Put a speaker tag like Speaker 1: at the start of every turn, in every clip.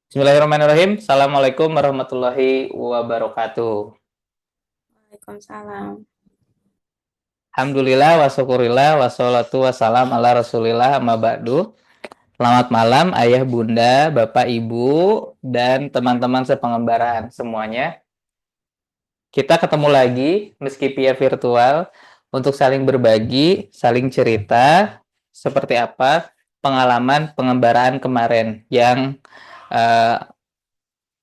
Speaker 1: Bismillahirrahmanirrahim. Assalamualaikum warahmatullahi wabarakatuh.
Speaker 2: Waalaikumsalam.
Speaker 1: Alhamdulillah wa syukurillah wassalatu wassalam ala rasulillah amma ba'du. Selamat malam ayah bunda, bapak ibu, dan teman-teman sepengembaraan semuanya. Kita ketemu lagi meski via virtual untuk saling berbagi, saling cerita seperti apa pengalaman pengembaraan kemarin yang uh,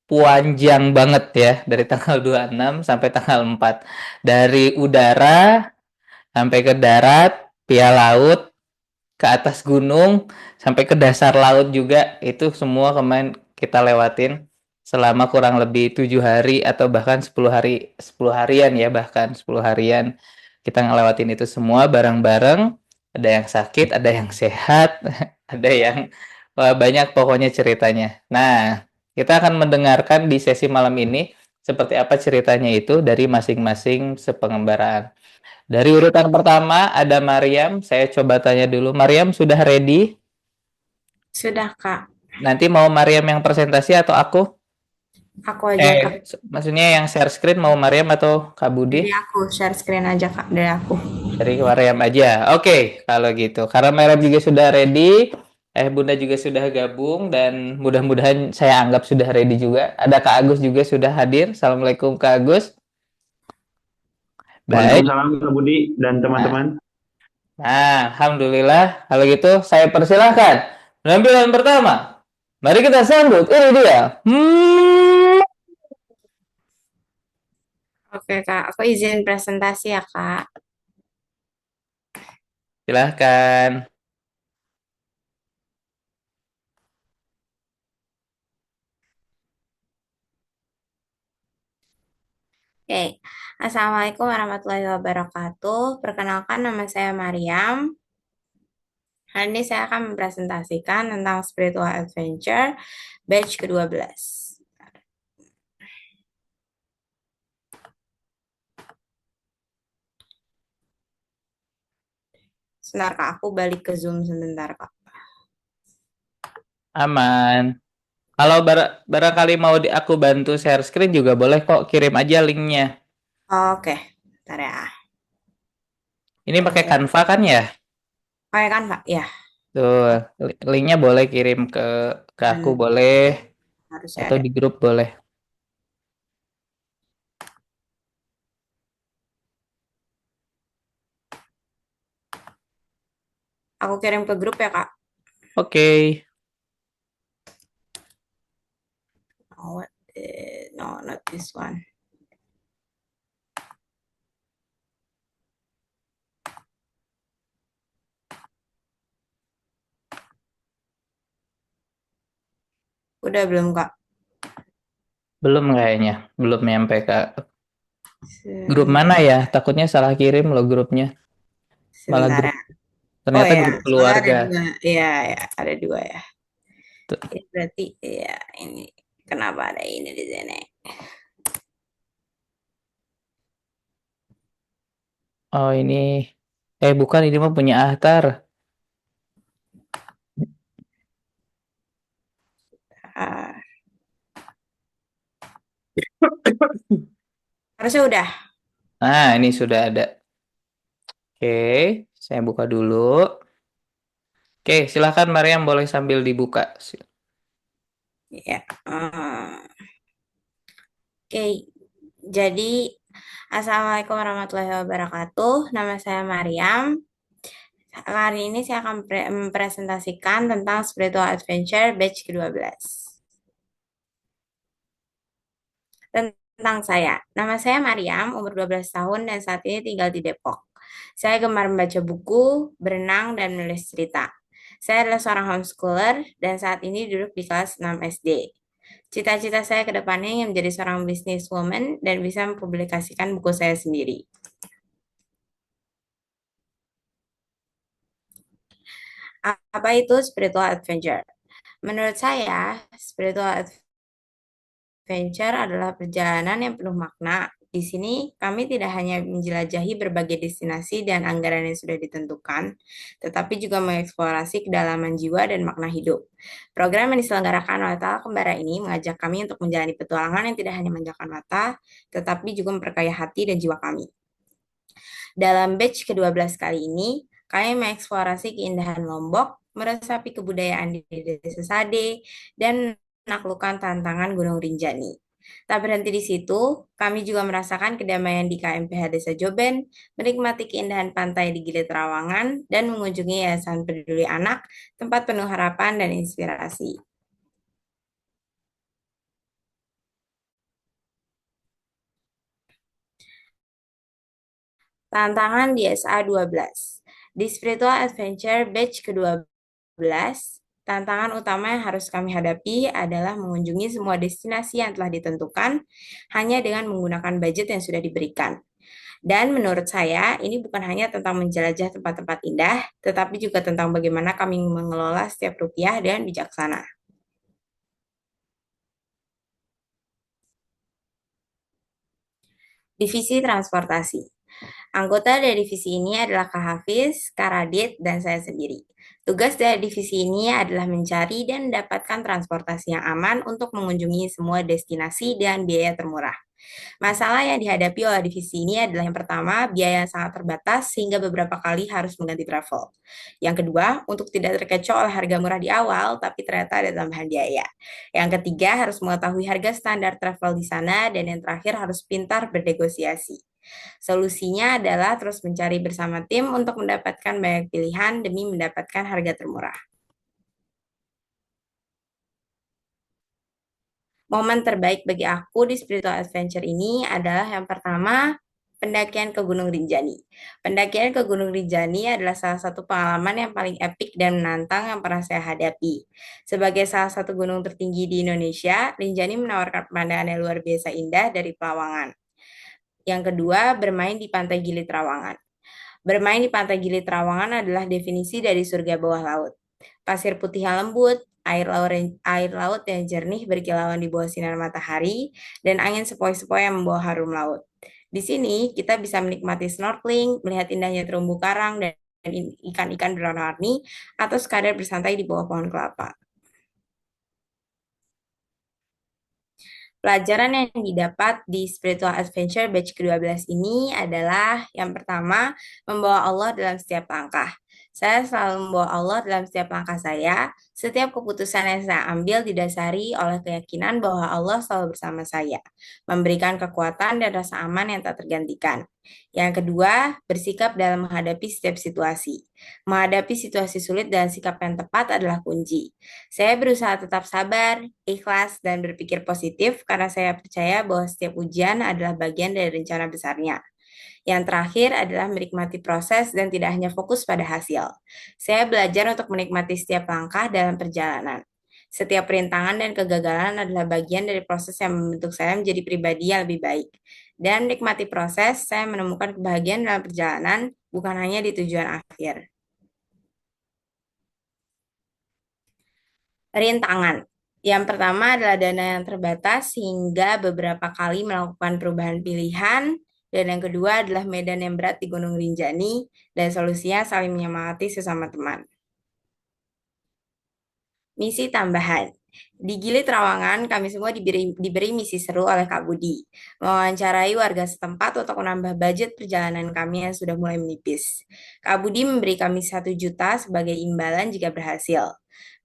Speaker 1: panjang banget ya dari tanggal 26 sampai tanggal 4. Dari udara sampai ke darat, via laut, ke atas gunung, sampai ke dasar laut juga. Itu semua kemarin kita lewatin selama kurang lebih 7 hari atau bahkan 10 harian ya, bahkan 10 harian kita ngelewatin itu semua bareng-bareng. Ada yang sakit, ada yang sehat, ada yang banyak pokoknya ceritanya. Nah, kita akan mendengarkan di sesi malam ini seperti apa ceritanya itu dari masing-masing sepengembaraan. Dari urutan pertama ada Mariam. Saya coba tanya dulu. Mariam sudah ready?
Speaker 2: Sudah, Kak.
Speaker 1: Nanti mau Mariam yang presentasi atau aku?
Speaker 2: Aku aja, Kak.
Speaker 1: Maksudnya yang share screen mau Mariam atau Kak Budi?
Speaker 2: Dari aku, share screen aja, Kak. Dari aku.
Speaker 1: Dari Mariam aja. Oke, kalau gitu. Karena Mariam juga sudah ready, Bunda juga sudah gabung dan mudah-mudahan saya anggap sudah ready juga. Ada Kak Agus juga sudah hadir. Assalamualaikum Kak Agus. Baik.
Speaker 3: Waalaikumsalam Kak Budi dan
Speaker 1: Nah,
Speaker 3: teman-teman.
Speaker 1: Alhamdulillah. Kalau gitu saya persilahkan penampilan pertama. Mari kita sambut. Ini dia.
Speaker 2: Oke, Kak. Aku izin presentasi ya, Kak.
Speaker 1: Silahkan.
Speaker 2: Oke. Assalamualaikum warahmatullahi wabarakatuh. Perkenalkan, nama saya Mariam. Hari ini saya akan mempresentasikan tentang Spiritual Adventure batch ke-12. Sebentar, Kak. Aku balik ke Zoom sebentar, Kak.
Speaker 1: Aman. Kalau barangkali mau aku bantu share screen juga boleh kok. Kirim aja linknya.
Speaker 2: Oke. Bentar ya.
Speaker 1: Ini pakai Canva kan ya?
Speaker 2: Oke kan, Pak? Ya.
Speaker 1: Tuh, linknya boleh kirim ke aku
Speaker 2: Dan
Speaker 1: boleh
Speaker 2: harusnya
Speaker 1: atau
Speaker 2: ada.
Speaker 1: di grup boleh.
Speaker 2: Aku kirim ke grup ya, Kak.
Speaker 1: Oke.
Speaker 2: No, no, not this one. Udah belum, Kak?
Speaker 1: Belum kayaknya. Belum nyampe ke grup mana
Speaker 2: Sebentar,
Speaker 1: ya? Takutnya salah kirim loh grupnya. Malah
Speaker 2: sebentar
Speaker 1: grup
Speaker 2: ya. Oh
Speaker 1: ternyata
Speaker 2: ya,
Speaker 1: grup
Speaker 2: soalnya ada
Speaker 1: keluarga.
Speaker 2: dua. Iya, ya, ada dua ya.
Speaker 1: Tuh.
Speaker 2: Ini berarti ya ini kenapa ada ini di sini?
Speaker 1: Oh ini bukan ini mah punya Ahtar.
Speaker 2: Ah, harusnya udah.
Speaker 1: Nah, ini sudah ada. Oke, saya buka dulu. Oke, silahkan Mariam boleh sambil dibuka.
Speaker 2: Ya. Oke. Jadi Assalamualaikum warahmatullahi wabarakatuh. Nama saya Mariam. Hari ini saya akan mempresentasikan tentang Spiritual Adventure batch ke-12. Tentang saya. Nama saya Mariam, umur 12 tahun dan saat ini tinggal di Depok. Saya gemar membaca buku, berenang, dan menulis cerita. Saya adalah seorang homeschooler dan saat ini duduk di kelas 6 SD. Cita-cita saya ke depannya ingin menjadi seorang businesswoman dan bisa mempublikasikan buku saya sendiri. Apa itu spiritual adventure? Menurut saya, spiritual adventure adalah perjalanan yang penuh makna Di sini kami tidak hanya menjelajahi berbagai destinasi dan anggaran yang sudah ditentukan, tetapi juga mengeksplorasi kedalaman jiwa dan makna hidup. Program yang diselenggarakan oleh Tala Kembara ini mengajak kami untuk menjalani petualangan yang tidak hanya memanjakan mata, tetapi juga memperkaya hati dan jiwa kami. Dalam batch ke-12 kali ini, kami mengeksplorasi keindahan Lombok, meresapi kebudayaan di Desa Sade, dan menaklukkan tantangan Gunung Rinjani. Tak berhenti di situ, kami juga merasakan kedamaian di KMPH Desa Joben, menikmati keindahan pantai di Gili Trawangan, dan mengunjungi Yayasan Peduli Anak, tempat penuh harapan dan inspirasi. Tantangan di SA 12. Di Spiritual Adventure Batch ke-12, tantangan utama yang harus kami hadapi adalah mengunjungi semua destinasi yang telah ditentukan hanya dengan menggunakan budget yang sudah diberikan. Dan menurut saya, ini bukan hanya tentang menjelajah tempat-tempat indah, tetapi juga tentang bagaimana kami mengelola setiap rupiah dengan bijaksana. Divisi Transportasi. Anggota dari divisi ini adalah Kak Hafiz, Kak Radit, dan saya sendiri. Tugas dari divisi ini adalah mencari dan mendapatkan transportasi yang aman untuk mengunjungi semua destinasi dengan biaya termurah. Masalah yang dihadapi oleh divisi ini adalah yang pertama, biaya yang sangat terbatas sehingga beberapa kali harus mengganti travel. Yang kedua, untuk tidak terkecoh oleh harga murah di awal, tapi ternyata ada tambahan biaya. Yang ketiga, harus mengetahui harga standar travel di sana, dan yang terakhir harus pintar bernegosiasi. Solusinya adalah terus mencari bersama tim untuk mendapatkan banyak pilihan demi mendapatkan harga termurah. Momen terbaik bagi aku di Spiritual Adventure ini adalah yang pertama, pendakian ke Gunung Rinjani. Pendakian ke Gunung Rinjani adalah salah satu pengalaman yang paling epik dan menantang yang pernah saya hadapi. Sebagai salah satu gunung tertinggi di Indonesia, Rinjani menawarkan pemandangan yang luar biasa indah dari Pelawangan. Yang kedua, bermain di Pantai Gili Trawangan. Bermain di Pantai Gili Trawangan adalah definisi dari surga bawah laut. Pasir putih yang lembut, air laut yang jernih berkilauan di bawah sinar matahari, dan angin sepoi-sepoi yang membawa harum laut. Di sini kita bisa menikmati snorkeling, melihat indahnya terumbu karang dan ikan-ikan berwarna-warni, atau sekadar bersantai di bawah pohon kelapa. Pelajaran yang didapat di Spiritual Adventure Batch ke-12 ini adalah yang pertama, membawa Allah dalam setiap langkah. Saya selalu membawa Allah dalam setiap langkah saya. Setiap keputusan yang saya ambil didasari oleh keyakinan bahwa Allah selalu bersama saya, memberikan kekuatan dan rasa aman yang tak tergantikan. Yang kedua, bersikap dalam menghadapi setiap situasi. Menghadapi situasi sulit dan sikap yang tepat adalah kunci. Saya berusaha tetap sabar, ikhlas, dan berpikir positif karena saya percaya bahwa setiap ujian adalah bagian dari rencana besarnya. Yang terakhir adalah menikmati proses dan tidak hanya fokus pada hasil. Saya belajar untuk menikmati setiap langkah dalam perjalanan. Setiap perintangan dan kegagalan adalah bagian dari proses yang membentuk saya menjadi pribadi yang lebih baik. Dan menikmati proses, saya menemukan kebahagiaan dalam perjalanan, bukan hanya di tujuan akhir. Rintangan. Yang pertama adalah dana yang terbatas hingga beberapa kali melakukan perubahan pilihan. Dan yang kedua adalah medan yang berat di Gunung Rinjani dan solusinya saling menyemangati sesama teman. Misi tambahan. Di Gili Trawangan, kami semua diberi misi seru oleh Kak Budi. Mewawancarai warga setempat untuk menambah budget perjalanan kami yang sudah mulai menipis. Kak Budi memberi kami 1 juta sebagai imbalan jika berhasil.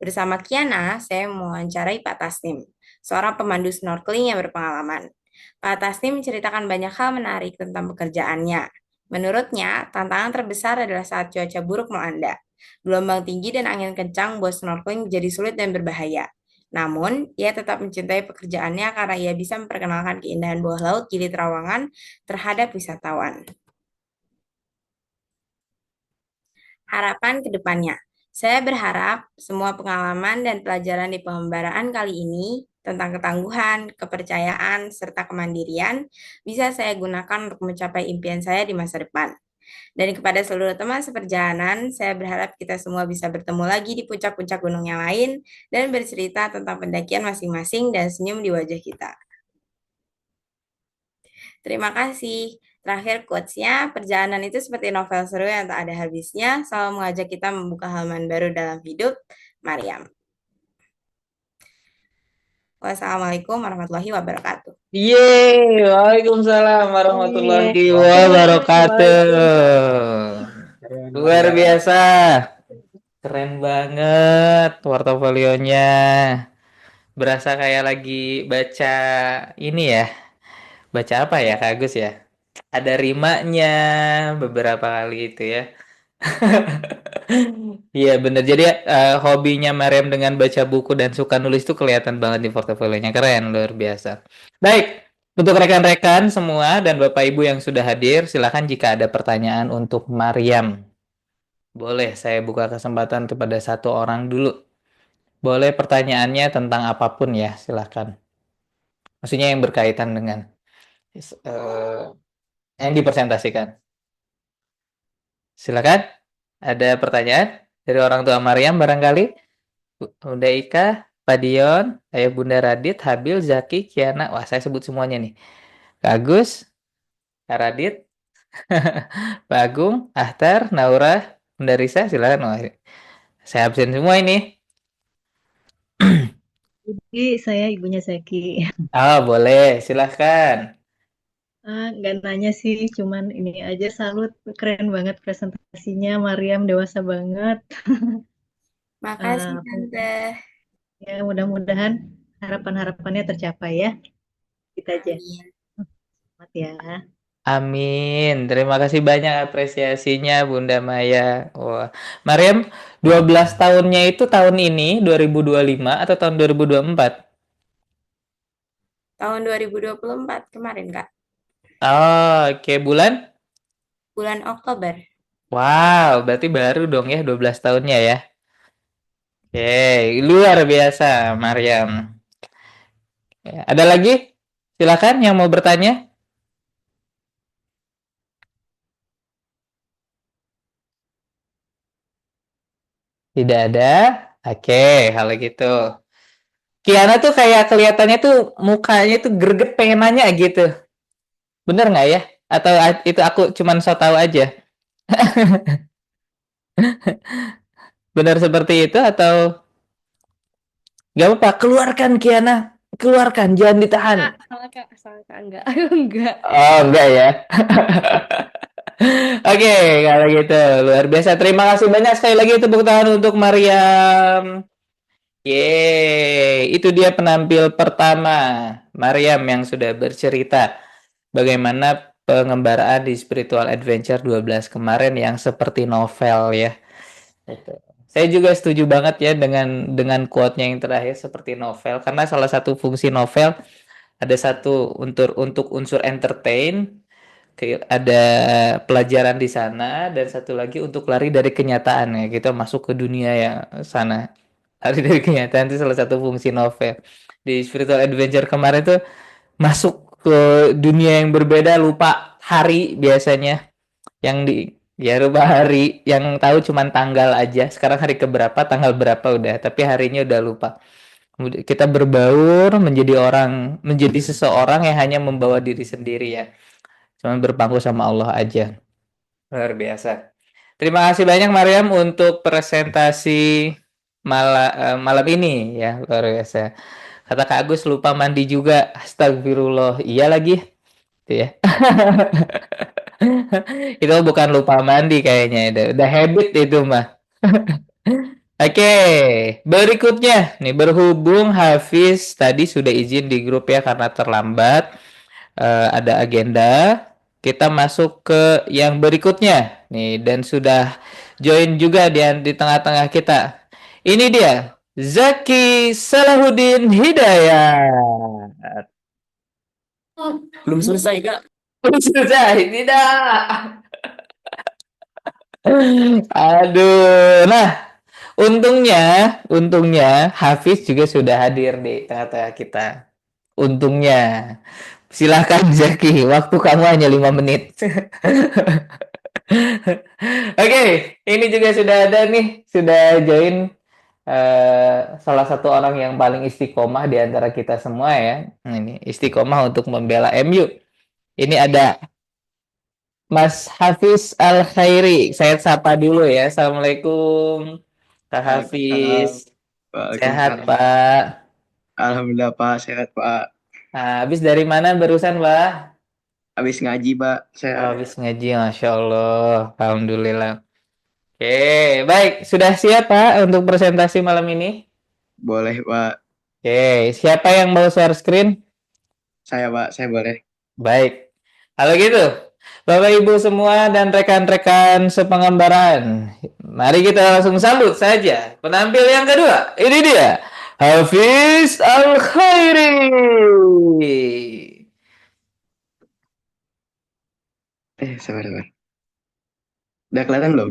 Speaker 2: Bersama Kiana, saya mewawancarai Pak Tasnim, seorang pemandu snorkeling yang berpengalaman. Pak Tasnim menceritakan banyak hal menarik tentang pekerjaannya. Menurutnya, tantangan terbesar adalah saat cuaca buruk melanda. Gelombang tinggi dan angin kencang membuat snorkeling menjadi sulit dan berbahaya. Namun, ia tetap mencintai pekerjaannya karena ia bisa memperkenalkan keindahan bawah laut Gili Trawangan terhadap wisatawan. Harapan ke depannya. Saya berharap semua pengalaman dan pelajaran di pengembaraan kali ini tentang ketangguhan, kepercayaan, serta kemandirian bisa saya gunakan untuk mencapai impian saya di masa depan. Dan kepada seluruh teman seperjalanan, saya berharap kita semua bisa bertemu lagi di puncak-puncak gunung yang lain dan bercerita tentang pendakian masing-masing dan senyum di wajah kita. Terima kasih. Terakhir quotes-nya, perjalanan itu seperti novel seru yang tak ada habisnya, selalu mengajak kita membuka halaman baru dalam hidup. Maryam. Wassalamualaikum warahmatullahi wabarakatuh.
Speaker 1: Yeay, Waalaikumsalam
Speaker 3: Iya,
Speaker 1: warahmatullahi
Speaker 3: Waalaikumsalam.
Speaker 1: wabarakatuh.
Speaker 3: Keren
Speaker 1: Luar
Speaker 3: banget.
Speaker 1: biasa. Keren banget portofolionya. Berasa kayak lagi baca ini ya. Baca apa ya, Kak Agus ya? Ada rimanya beberapa kali itu ya. Iya bener. Jadi hobinya Mariam dengan baca buku dan suka nulis itu kelihatan banget di portofolionya. Keren, luar biasa. Baik, untuk rekan-rekan semua dan Bapak Ibu yang sudah hadir, silakan jika ada pertanyaan untuk Mariam. Boleh saya buka kesempatan kepada satu orang dulu. Boleh pertanyaannya tentang apapun ya, silakan. Maksudnya yang berkaitan dengan eh, yang dipresentasikan. Silakan. Ada pertanyaan dari orang tua Mariam barangkali? Bunda Ika, Pak Dion, Ayah Bunda Radit, Habil, Zaki, Kiana. Wah, saya sebut semuanya nih. Kak Agus, Kak Radit, Pak Agung, Ahtar, Naura, Bunda Risa, silakan. Wah, saya absen semua ini.
Speaker 3: Jadi saya ibunya Zaki.
Speaker 1: Ah, boleh, silahkan.
Speaker 3: Nggak nanya sih, cuman ini aja salut. Keren banget presentasinya. Mariam dewasa banget.
Speaker 2: Makasih,
Speaker 3: Ah,
Speaker 2: Tante.
Speaker 3: ya mudah-mudahan harapan-harapannya tercapai ya. Kita aja.
Speaker 2: Amin.
Speaker 3: Selamat ya.
Speaker 1: Amin. Terima kasih banyak apresiasinya Bunda Maya. Wah. Mariam, 12 tahunnya itu tahun ini 2025 atau tahun 2024?
Speaker 2: Tahun 2024 kemarin, Kak.
Speaker 1: Oh, oke. Bulan?
Speaker 2: Bulan Oktober.
Speaker 1: Wow, berarti baru dong ya 12 tahunnya ya. Oke, luar biasa Mariam. Ya, ada lagi? Silakan yang mau bertanya. Tidak ada? Oke, kalau gitu. Kiana tuh kayak kelihatannya tuh mukanya tuh greget pengen nanya gitu. Bener nggak ya? Atau itu aku cuman so tahu aja? Benar seperti itu atau nggak apa-apa? Keluarkan Kiana, keluarkan, jangan ditahan.
Speaker 4: Salah kak, enggak, enggak.
Speaker 1: Oh, enggak ya. Oke, kalau gitu luar biasa. Terima kasih banyak sekali lagi tepuk tangan untuk Mariam. Yeay, itu dia penampil pertama Mariam yang sudah bercerita bagaimana pengembaraan di Spiritual Adventure 12 kemarin yang seperti novel ya. Itu. Saya juga setuju banget ya dengan quote-nya yang terakhir seperti novel karena salah satu fungsi novel ada satu untuk unsur entertain, ada pelajaran di sana dan satu lagi untuk lari dari kenyataan ya kita masuk ke dunia yang sana. Lari dari kenyataan itu salah satu fungsi novel. Di Spiritual Adventure kemarin tuh masuk ke dunia yang berbeda, lupa hari biasanya yang di ya rubah hari yang tahu cuman tanggal aja. Sekarang hari keberapa, tanggal berapa udah, tapi harinya udah lupa. Kita berbaur menjadi orang, menjadi seseorang yang hanya membawa diri sendiri ya. Cuman berpangku sama Allah aja. Luar biasa. Terima kasih banyak Mariam untuk presentasi malam ini ya, luar biasa. Kata Kak Agus lupa mandi juga. Astagfirullah. Iya lagi. Itu ya. Itu bukan lupa mandi kayaknya. Udah habit itu mah. Oke, berikutnya nih berhubung Hafiz tadi sudah izin di grup ya karena terlambat ada agenda. Kita masuk ke yang berikutnya nih dan sudah join juga di tengah-tengah kita. Ini dia Zaki Salahuddin Hidayat.
Speaker 4: Belum selesai kak.
Speaker 1: Sudah, tidak. Aduh, nah untungnya Hafiz juga sudah hadir di tengah-tengah kita. Untungnya. Silahkan Zaki, waktu kamu hanya 5 menit. Oke, ini juga sudah ada nih, sudah join salah satu orang yang paling istiqomah di antara kita semua ya. Ini istiqomah untuk membela MU. Ini ada Mas Hafiz Al Khairi. Saya sapa dulu ya. Assalamualaikum, Kak
Speaker 5: Waalaikumsalam.
Speaker 1: Hafiz. Sehat,
Speaker 5: Waalaikumsalam.
Speaker 1: Pak.
Speaker 5: Alhamdulillah Pak, sehat Pak.
Speaker 1: Nah, habis dari mana barusan, Pak?
Speaker 5: Habis ngaji Pak,
Speaker 1: Oh,
Speaker 5: saya
Speaker 1: habis ngaji, Masya Allah. Alhamdulillah. Oke, baik. Sudah siap, Pak, untuk presentasi malam ini?
Speaker 5: boleh Pak.
Speaker 1: Oke, siapa yang mau share screen?
Speaker 5: Saya Pak, saya boleh.
Speaker 1: Baik. Kalau gitu, Bapak Ibu semua dan rekan-rekan sepengembaraan, mari kita langsung sambut saja penampil yang kedua. Ini dia, Hafiz Al Khairi.
Speaker 5: Sabar. Udah kelihatan belum?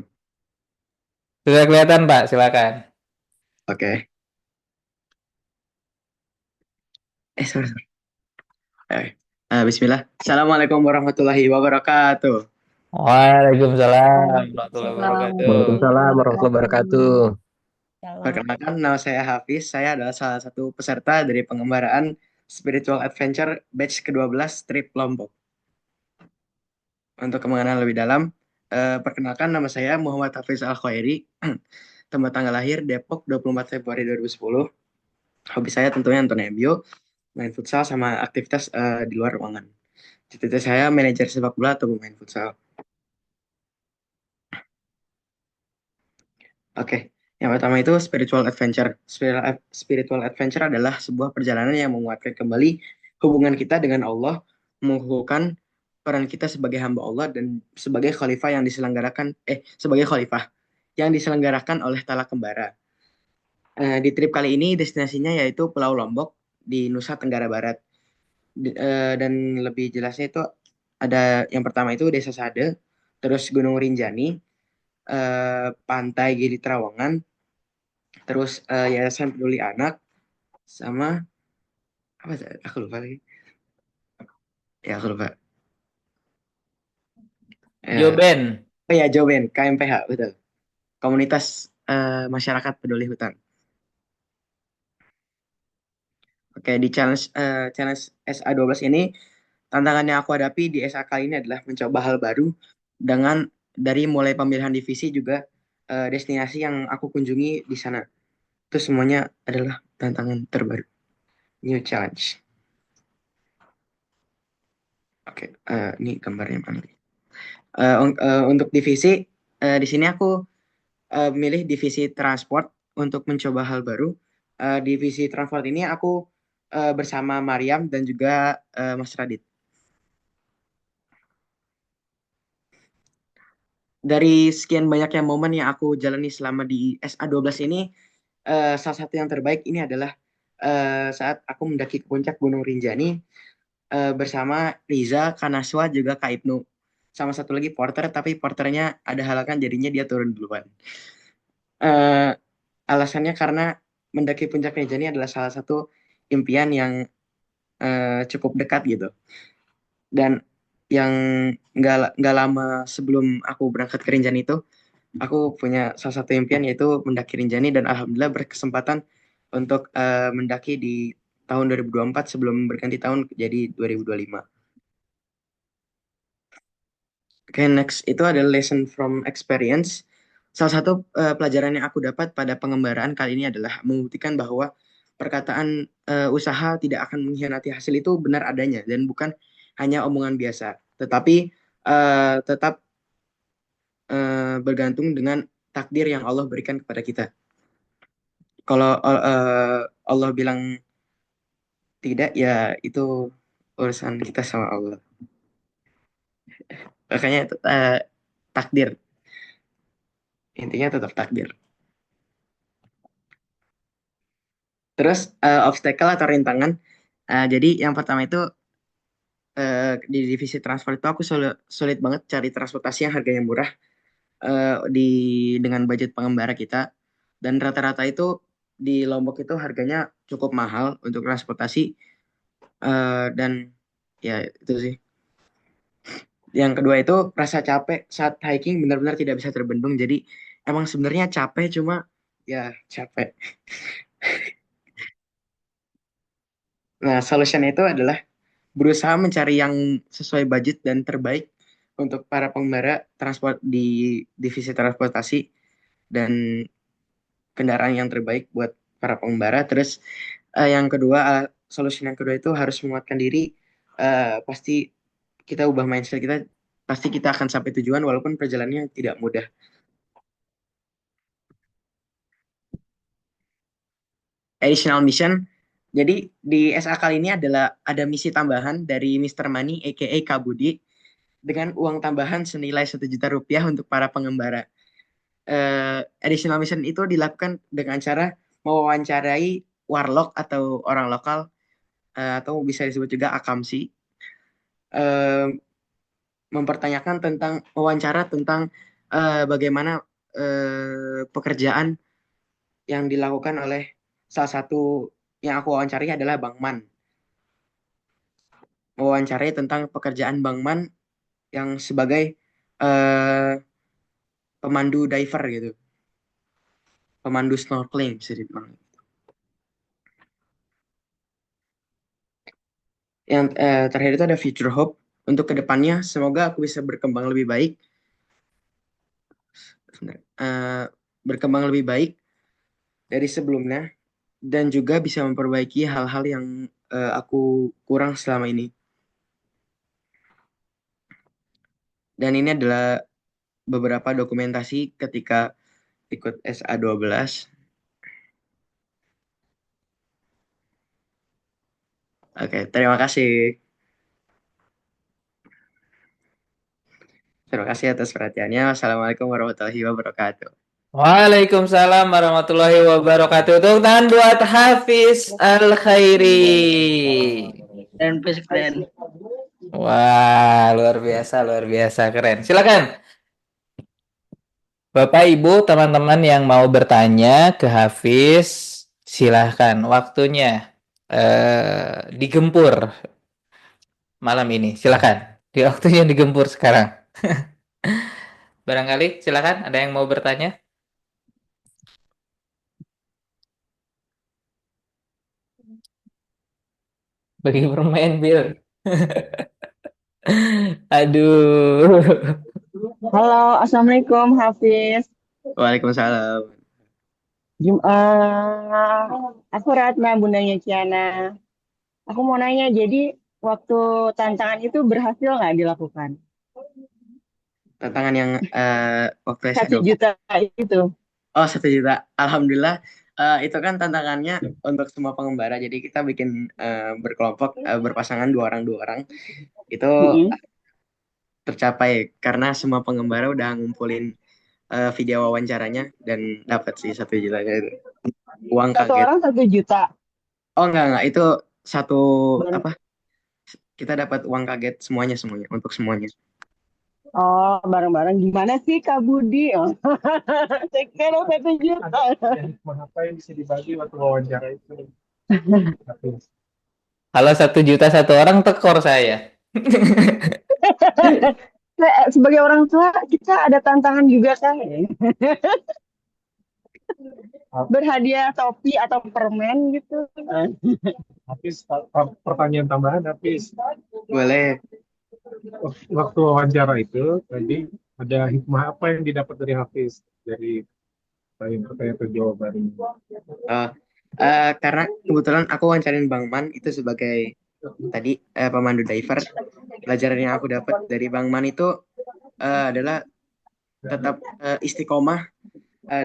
Speaker 1: Sudah kelihatan, Pak? Silakan.
Speaker 5: Oke. Sabar. Bismillah. Assalamualaikum warahmatullahi wabarakatuh.
Speaker 1: Waalaikumsalam warahmatullahi wabarakatuh.
Speaker 6: Waalaikumsalam warahmatullahi wabarakatuh.
Speaker 5: Perkenalkan, nama saya Hafiz. Saya adalah salah satu peserta dari pengembaraan Spiritual Adventure batch ke-12 Trip Lombok. Untuk pengenalan lebih dalam, perkenalkan nama saya Muhammad Hafiz Al Khairi. Tempat tanggal lahir Depok 24 Februari 2010. Hobi saya tentunya nonton MU, main futsal sama aktivitas di luar ruangan. Cita-cita saya manajer sepak bola atau pemain futsal. Oke, yang pertama itu spiritual adventure. Spiritual adventure adalah sebuah perjalanan yang menguatkan kembali hubungan kita dengan Allah, mengukuhkan peran kita sebagai hamba Allah dan sebagai khalifah yang diselenggarakan oleh Tala Kembara. Di trip kali ini destinasinya yaitu Pulau Lombok di Nusa Tenggara Barat. Dan lebih jelasnya itu ada yang pertama itu Desa Sade, terus Gunung Rinjani, Pantai Gili Trawangan, terus Yayasan Peduli Anak, sama apa? Aku lupa lagi. Ya aku lupa.
Speaker 1: Joben.
Speaker 5: Oh ya, Joben, KMPH, betul. Komunitas Masyarakat Peduli Hutan. Oke, di challenge SA12 ini, tantangan yang aku hadapi di SA kali ini adalah mencoba hal baru dengan dari mulai pemilihan divisi juga destinasi yang aku kunjungi di sana. Itu semuanya adalah tantangan terbaru. New challenge. Oke, ini gambarnya mana? Untuk divisi, di sini aku milih divisi transport untuk mencoba hal baru. Divisi transport ini aku bersama Mariam dan juga Mas Radit. Dari sekian banyaknya momen yang aku jalani selama di SA12 ini, salah satu yang terbaik ini adalah saat aku mendaki ke puncak Gunung Rinjani bersama Riza, Kanaswa, juga Kak Ibnu. Sama satu lagi porter, tapi porternya ada halangan jadinya dia turun duluan. Alasannya karena mendaki puncak Rinjani adalah salah satu impian yang cukup dekat gitu. Dan yang nggak lama sebelum aku berangkat ke Rinjani itu, aku punya salah satu impian yaitu mendaki Rinjani, dan alhamdulillah berkesempatan untuk mendaki di tahun 2024 sebelum berganti tahun jadi 2025. Oke, next itu adalah lesson from experience. Salah satu pelajaran yang aku dapat pada pengembaraan kali ini adalah membuktikan bahwa perkataan usaha tidak akan mengkhianati hasil itu benar adanya dan bukan hanya omongan biasa, tetapi tetap bergantung dengan takdir yang Allah berikan kepada kita. Kalau Allah bilang tidak, ya itu urusan kita sama Allah. Makanya takdir. Intinya tetap takdir. Terus obstacle atau rintangan. Jadi yang pertama itu di divisi transport itu aku sulit banget cari transportasi yang harganya murah dengan budget pengembara kita. Dan rata-rata itu di Lombok itu harganya cukup mahal untuk transportasi. Dan ya itu sih. Yang kedua itu rasa capek saat hiking benar-benar tidak bisa terbendung. Jadi emang sebenarnya capek, cuma ya capek. Nah, solution itu adalah berusaha mencari yang sesuai budget dan terbaik untuk para pengendara transport di divisi transportasi dan kendaraan yang terbaik buat para pengendara. Terus yang kedua, solusi yang kedua itu harus menguatkan diri. Pasti kita ubah mindset kita, pasti kita akan sampai tujuan walaupun perjalanannya tidak mudah. Additional mission. Jadi di SA kali ini ada misi tambahan dari Mr. Money aka Kak Budi dengan uang tambahan senilai 1 juta rupiah untuk para pengembara. Additional mission itu dilakukan dengan cara mewawancarai warlock atau orang lokal atau bisa disebut juga akamsi, mempertanyakan tentang wawancara tentang bagaimana pekerjaan yang dilakukan oleh salah satu yang aku wawancari adalah Bang Man. Mewawancarai tentang pekerjaan Bang Man yang sebagai pemandu diver gitu, pemandu snorkeling bisa dibilang. Yang terakhir itu ada future hope untuk kedepannya. Semoga aku bisa berkembang lebih baik, berkembang lebih baik dari sebelumnya dan juga bisa memperbaiki hal-hal yang aku kurang selama ini. Dan ini adalah beberapa dokumentasi ketika ikut SA12. Oke, terima kasih. Terima kasih atas perhatiannya. Wassalamualaikum warahmatullahi wabarakatuh.
Speaker 1: Waalaikumsalam warahmatullahi wabarakatuh. Tepuk tangan buat Hafiz Al-Khairi.
Speaker 7: Dan keren.
Speaker 1: Wah, luar biasa, keren. Silakan. Bapak, Ibu, teman-teman yang mau bertanya ke Hafiz, silahkan. Waktunya digempur malam ini. Silakan. Di waktunya digempur sekarang. Barangkali, silakan. Ada yang mau bertanya? Bagi permen, Bill. Aduh.
Speaker 7: Halo, Assalamualaikum Hafiz.
Speaker 5: Waalaikumsalam.
Speaker 7: Aku Ratna, bundanya Ciana. Aku mau nanya, jadi waktu tantangan itu berhasil nggak dilakukan?
Speaker 5: Tantangan yang waktu
Speaker 7: 1
Speaker 5: SA12.
Speaker 7: juta itu.
Speaker 5: Oh, 1 juta. Alhamdulillah. Itu kan tantangannya untuk semua pengembara. Jadi kita bikin berkelompok, berpasangan 2 orang. Itu tercapai karena semua pengembara udah ngumpulin video wawancaranya dan dapat sih 1 jutanya itu. Uang
Speaker 7: Satu
Speaker 5: kaget.
Speaker 7: orang 1 juta.
Speaker 5: Oh, enggak. Itu satu
Speaker 7: Dan-
Speaker 5: apa? Kita dapat uang kaget semuanya untuk semuanya.
Speaker 7: Oh, bareng-bareng. Gimana sih Kak Budi? Oh. Saya kira 1 juta.
Speaker 6: Apa yang bisa dibagi waktu wawancara itu?
Speaker 1: Kalau 1 juta satu orang, tekor saya.
Speaker 7: Sebagai orang tua, kita ada tantangan juga kan? Berhadiah topi atau permen gitu.
Speaker 6: Hafiz, pertanyaan tambahan Hafiz.
Speaker 5: Boleh.
Speaker 6: Waktu wawancara itu tadi ada hikmah apa yang didapat dari Hafiz dari pertanyaan ke jawaban?
Speaker 5: Karena kebetulan aku wawancarin Bang Man itu sebagai tadi pemandu diver. Pelajaran yang aku dapat dari Bang Man itu adalah tetap istiqomah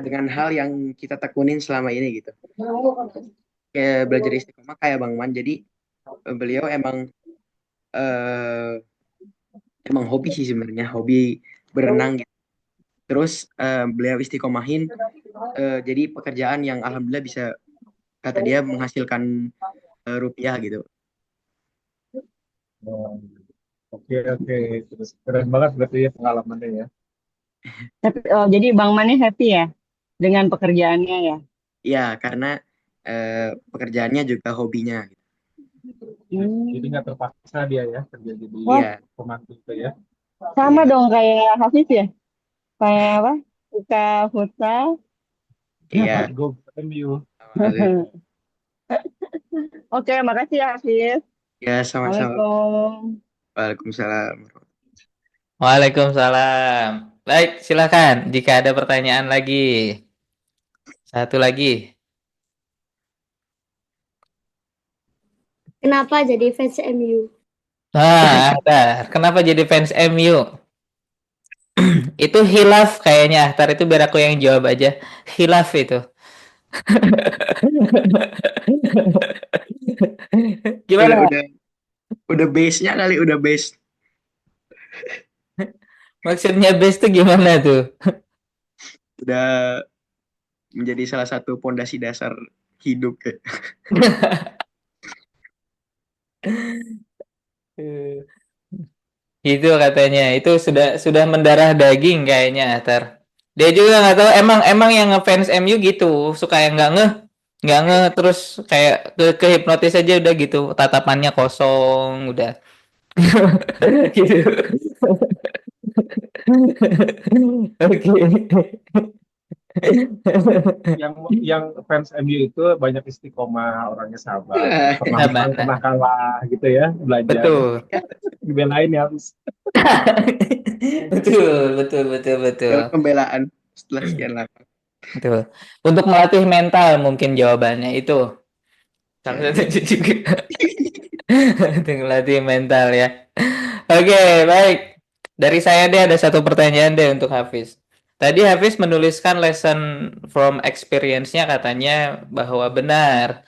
Speaker 5: dengan hal yang kita tekunin selama ini gitu. Kayak belajar istiqomah kayak Bang Man. Jadi beliau emang hobi sih sebenarnya, hobi berenang gitu. Terus beliau istiqomahin jadi pekerjaan yang alhamdulillah bisa, kata dia, menghasilkan rupiah gitu.
Speaker 6: Oke. Terus keren banget berarti ya pengalamannya ya.
Speaker 7: Tapi, jadi Bang Mane happy ya dengan pekerjaannya ya?
Speaker 5: Iya, karena pekerjaannya juga hobinya gitu.
Speaker 6: Jadi nggak terpaksa dia ya kerja jadi pemandu itu ya.
Speaker 7: Sama
Speaker 5: Iya.
Speaker 7: dong kayak Hafiz ya? Kayak apa? Suka futsal.
Speaker 5: Iya.
Speaker 6: Go MU.
Speaker 7: Oke, makasih ya Hafiz.
Speaker 5: Ya, sama-sama.
Speaker 7: Assalamualaikum.
Speaker 5: Waalaikumsalam.
Speaker 1: Waalaikumsalam. Baik, silakan jika ada pertanyaan lagi. Satu lagi.
Speaker 4: Kenapa jadi fans MU?
Speaker 1: Nah, Ahtar, kenapa jadi fans MU? Itu hilaf kayaknya, Ahtar, itu biar aku yang jawab aja. Hilaf itu.
Speaker 5: Udah,
Speaker 1: Gimana?
Speaker 5: udah, udah base-nya kali, udah base.
Speaker 1: Maksudnya base itu gimana tuh?
Speaker 5: Udah menjadi salah satu pondasi dasar hidup ya.
Speaker 1: Itu katanya. Itu sudah mendarah daging kayaknya, Ahtar. Dia juga nggak tahu emang emang yang ngefans MU gitu, suka yang nggak ngeh terus kayak kehipnotis aja udah gitu, tatapannya kosong, udah. Gitu. Oke.
Speaker 6: Yang fans MU itu banyak istiqomah, orangnya sabar, pernah
Speaker 1: Nah,
Speaker 6: menang, pernah kalah gitu ya, belajar.
Speaker 1: betul.
Speaker 6: Dibelain ya harus.
Speaker 1: Betul, betul, betul, betul.
Speaker 5: Dapat pembelaan setelah sekian lama.
Speaker 1: Betul. Untuk melatih mental mungkin jawabannya itu. Salah
Speaker 5: Ya,
Speaker 1: satu juga. Untuk melatih mental ya. Oke, baik. Dari saya deh ada satu pertanyaan deh untuk Hafiz. Tadi Hafiz menuliskan lesson from experience-nya katanya bahwa benar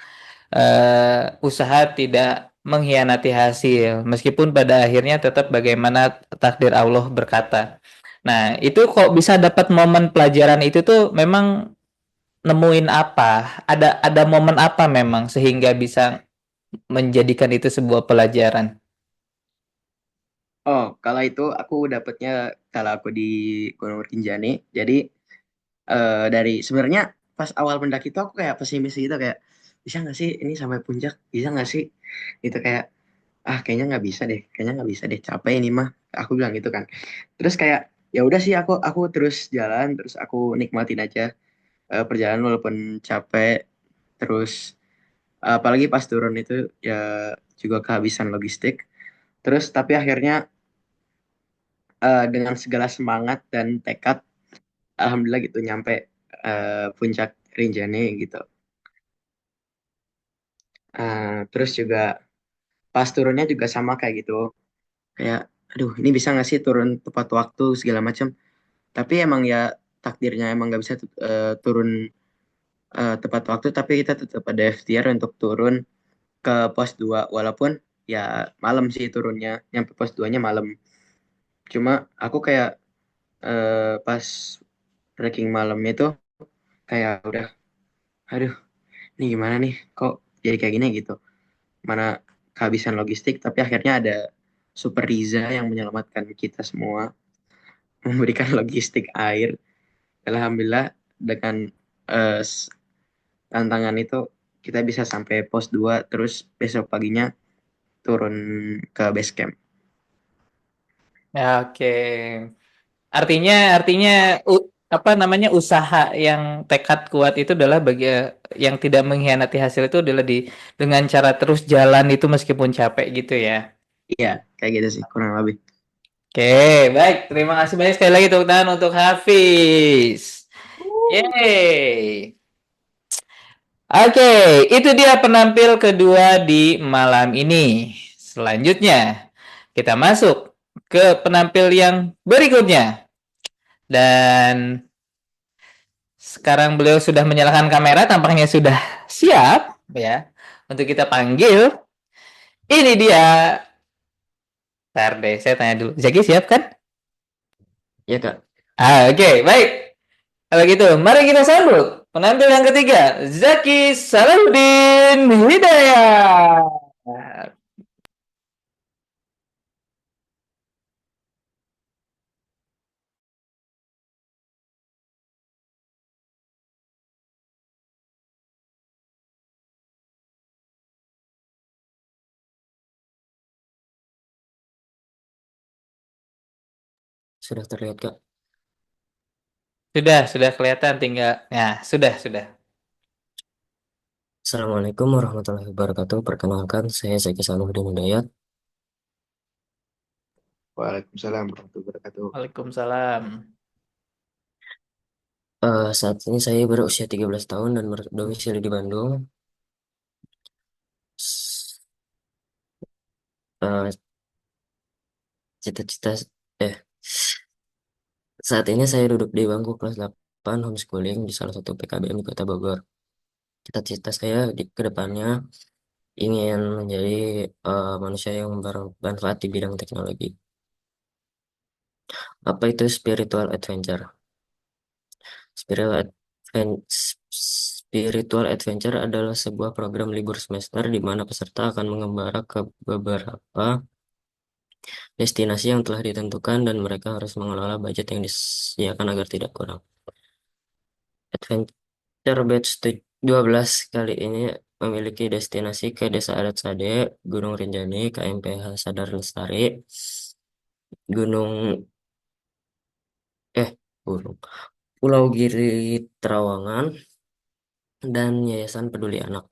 Speaker 1: usaha tidak mengkhianati hasil, meskipun pada akhirnya tetap bagaimana takdir Allah berkata. Nah, itu kok bisa dapat momen pelajaran itu tuh memang nemuin apa? Ada momen apa memang sehingga bisa menjadikan itu sebuah pelajaran?
Speaker 5: oh, kalau itu aku dapatnya kalau aku di Gunung Rinjani. Jadi dari sebenarnya pas awal mendaki itu aku kayak pesimis gitu, kayak bisa nggak sih ini sampai puncak, bisa nggak sih itu, kayak kayaknya nggak bisa deh, kayaknya nggak bisa deh, capek ini mah, aku bilang gitu kan. Terus kayak ya udah sih, aku terus jalan, terus aku nikmatin aja perjalanan walaupun capek. Terus apalagi pas turun itu ya juga kehabisan logistik. Terus tapi akhirnya dengan segala semangat dan tekad, alhamdulillah gitu nyampe puncak Rinjani gitu. Terus juga pas turunnya juga sama kayak gitu, kayak aduh ini bisa nggak sih turun tepat waktu segala macam. Tapi emang ya takdirnya emang nggak bisa turun tepat waktu, tapi kita tetap ada ikhtiar untuk turun ke pos 2 walaupun ya malam sih turunnya, nyampe pos 2-nya malam. Cuma aku kayak pas trekking malam itu kayak udah aduh ini gimana nih, kok jadi kayak gini gitu, mana kehabisan logistik. Tapi akhirnya ada Super Riza yang menyelamatkan kita semua, memberikan logistik air. Alhamdulillah dengan eh, s- tantangan itu kita bisa sampai pos 2 terus besok paginya turun ke base camp.
Speaker 1: Ya, oke. Artinya apa namanya usaha yang tekad kuat itu adalah yang tidak mengkhianati hasil itu adalah dengan cara terus jalan itu meskipun capek gitu ya.
Speaker 5: Iya, kayak gitu sih kurang lebih.
Speaker 1: Oke, baik. Terima kasih banyak sekali lagi tepuk tangan untuk Hafiz. Yeay. Oke, itu dia penampil kedua di malam ini. Selanjutnya, kita masuk ke penampil yang berikutnya. Dan sekarang beliau sudah menyalakan kamera, tampaknya sudah siap ya untuk kita panggil. Ini dia. Ntar deh, saya tanya dulu. Zaki siap kan?
Speaker 5: Ya kak.
Speaker 1: Oke, baik. Kalau gitu, mari kita sambut penampil yang ketiga, Zaki Salahuddin Hidayat. Sudah terlihat, Kak? Sudah kelihatan tinggal. Ya, sudah.
Speaker 8: Assalamualaikum warahmatullahi wabarakatuh. Perkenalkan, saya Zaki Salahuddin Hidayat.
Speaker 5: Waalaikumsalam warahmatullahi wabarakatuh.
Speaker 1: Waalaikumsalam.
Speaker 8: Saat ini saya berusia 13 tahun dan berdomisili di Bandung. S- eh, Cita-cita, eh, saat ini saya duduk di bangku kelas 8 homeschooling di salah satu PKBM di Kota Bogor. Cita-cita saya ke depannya ingin menjadi manusia yang bermanfaat di bidang teknologi. Apa itu spiritual adventure? Spiritual Spiritual Adventure adalah sebuah program libur semester di mana peserta akan mengembara ke beberapa destinasi yang telah ditentukan dan mereka harus mengelola budget yang disediakan agar tidak kurang. Adventure Batch 12 kali ini memiliki destinasi ke Desa Adat Sade, Gunung Rinjani, KMPH Sadar Lestari, Gunung eh Gunung Pulau Giri Trawangan, dan Yayasan Peduli Anak.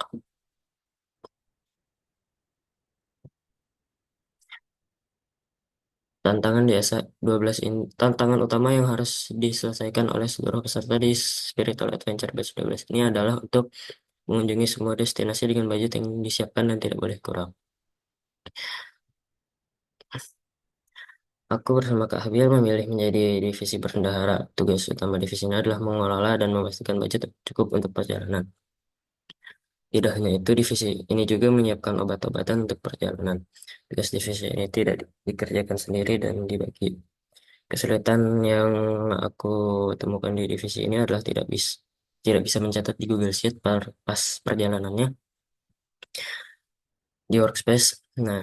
Speaker 8: Tantangan utama yang harus diselesaikan oleh seluruh peserta di Spiritual Adventure Batch 12 ini adalah untuk mengunjungi semua destinasi dengan budget yang disiapkan dan tidak boleh kurang. Aku bersama Kak Habil memilih menjadi divisi bendahara. Tugas utama divisi ini adalah mengelola dan memastikan budget cukup untuk perjalanan. Tidak hanya itu, divisi ini juga menyiapkan obat-obatan untuk perjalanan. Tugas divisi ini tidak dikerjakan sendiri dan dibagi. Kesulitan yang aku temukan di divisi ini adalah tidak bisa mencatat di Google Sheet pas perjalanannya di workspace. Nah,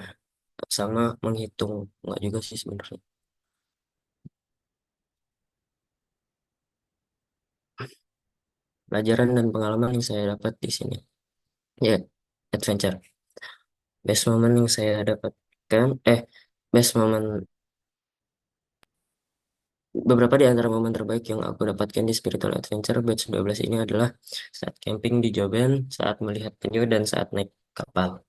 Speaker 8: sama menghitung nggak juga sih sebenarnya. Pelajaran dan pengalaman yang saya dapat di sini, ya, adventure. Best moment yang saya dapatkan, best moment Beberapa di antara momen terbaik yang aku dapatkan di Spiritual Adventure Batch 12 ini adalah saat camping di Joben, saat melihat penyu, dan saat naik kapal.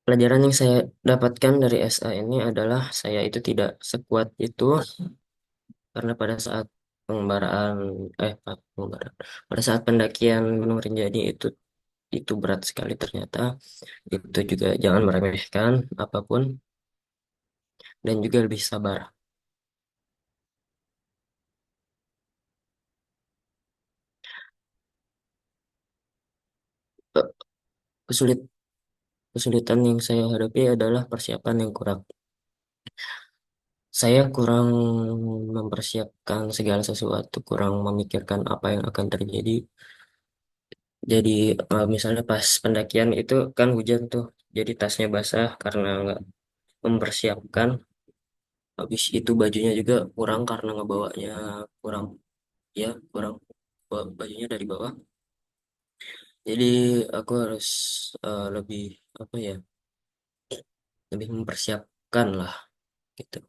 Speaker 8: Pelajaran yang saya dapatkan dari SA ini adalah saya itu tidak sekuat itu karena pengembaraan, pengembaraan, pada saat pendakian Gunung Rinjani itu berat sekali ternyata. Itu juga jangan meremehkan apapun dan juga lebih sabar. Eh, Kesulit Kesulitan yang saya hadapi adalah persiapan yang kurang. Saya kurang mempersiapkan segala sesuatu, kurang memikirkan apa yang akan terjadi. Jadi misalnya pas pendakian itu kan hujan tuh, jadi tasnya basah karena nggak mempersiapkan. Habis itu bajunya juga kurang karena ngebawanya kurang, ya kurang bawa bajunya dari bawah. Jadi aku harus lebih apa ya, lebih mempersiapkan lah gitu.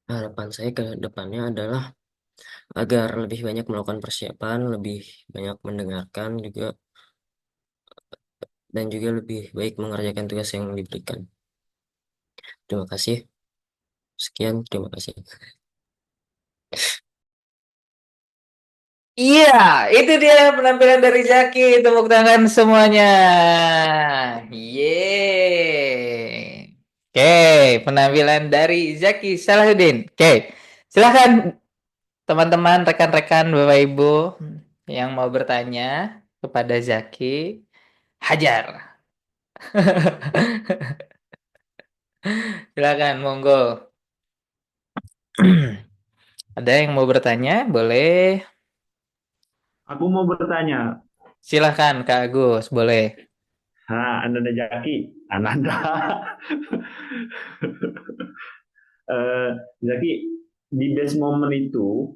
Speaker 8: Harapan saya ke depannya adalah agar lebih banyak melakukan persiapan, lebih banyak mendengarkan juga, dan juga lebih baik mengerjakan tugas yang diberikan. Terima kasih. Sekian, terima kasih.
Speaker 1: Iya, itu dia penampilan dari Zaki. Tepuk tangan semuanya. Yeay. Oke, penampilan dari Zaki Salahuddin. Oke, silahkan teman-teman, rekan-rekan, Bapak Ibu yang mau bertanya kepada Zaki, hajar. Silakan, monggo. Ada yang mau bertanya? Boleh.
Speaker 9: Aku mau bertanya,
Speaker 1: Silahkan, Kak Agus, boleh.
Speaker 9: Ananda Jaki, Ananda. Zaki, di best moment itu,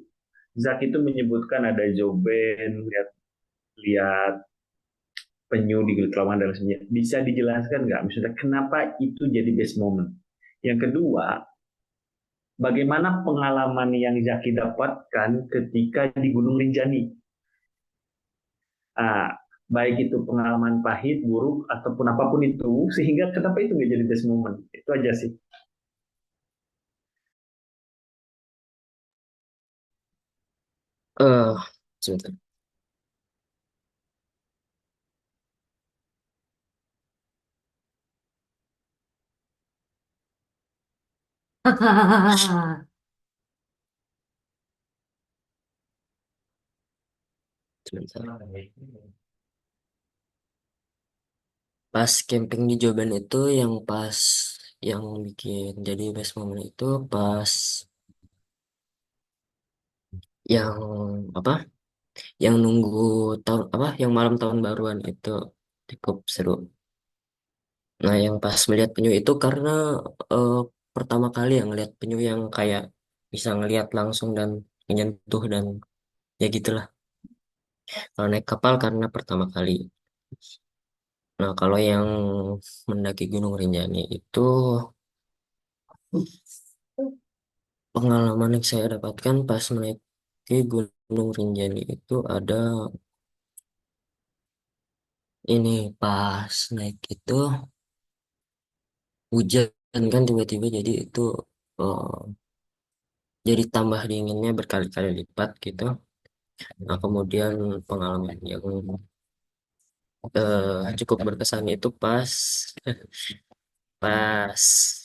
Speaker 9: Zaki itu menyebutkan ada Joben, lihat penyu di Giltrawan dan sebagainya. Bisa dijelaskan nggak? Misalnya kenapa itu jadi best moment? Yang kedua, bagaimana pengalaman yang Zaki dapatkan ketika di Gunung Rinjani? Ah, baik itu pengalaman pahit, buruk, ataupun apapun itu, sehingga kenapa itu nggak jadi best moment? Itu aja sih.
Speaker 8: Eh, Sebentar. Sebentar. Pas camping di Joban itu yang bikin jadi best moment itu pas yang apa? Yang nunggu tahun apa? Yang malam tahun baruan itu cukup seru. Nah, yang pas melihat penyu itu karena eh, pertama kali yang ngelihat penyu yang kayak bisa ngelihat langsung dan menyentuh dan ya gitulah. Kalau naik kapal karena pertama kali. Nah, kalau yang mendaki Gunung Rinjani itu pengalaman yang saya dapatkan pas menaiki Gunung Rinjani itu ada ini pas naik itu hujan kan tiba-tiba jadi itu eh, jadi tambah dinginnya berkali-kali lipat gitu. Nah, kemudian pengalaman yang cukup berkesan itu pas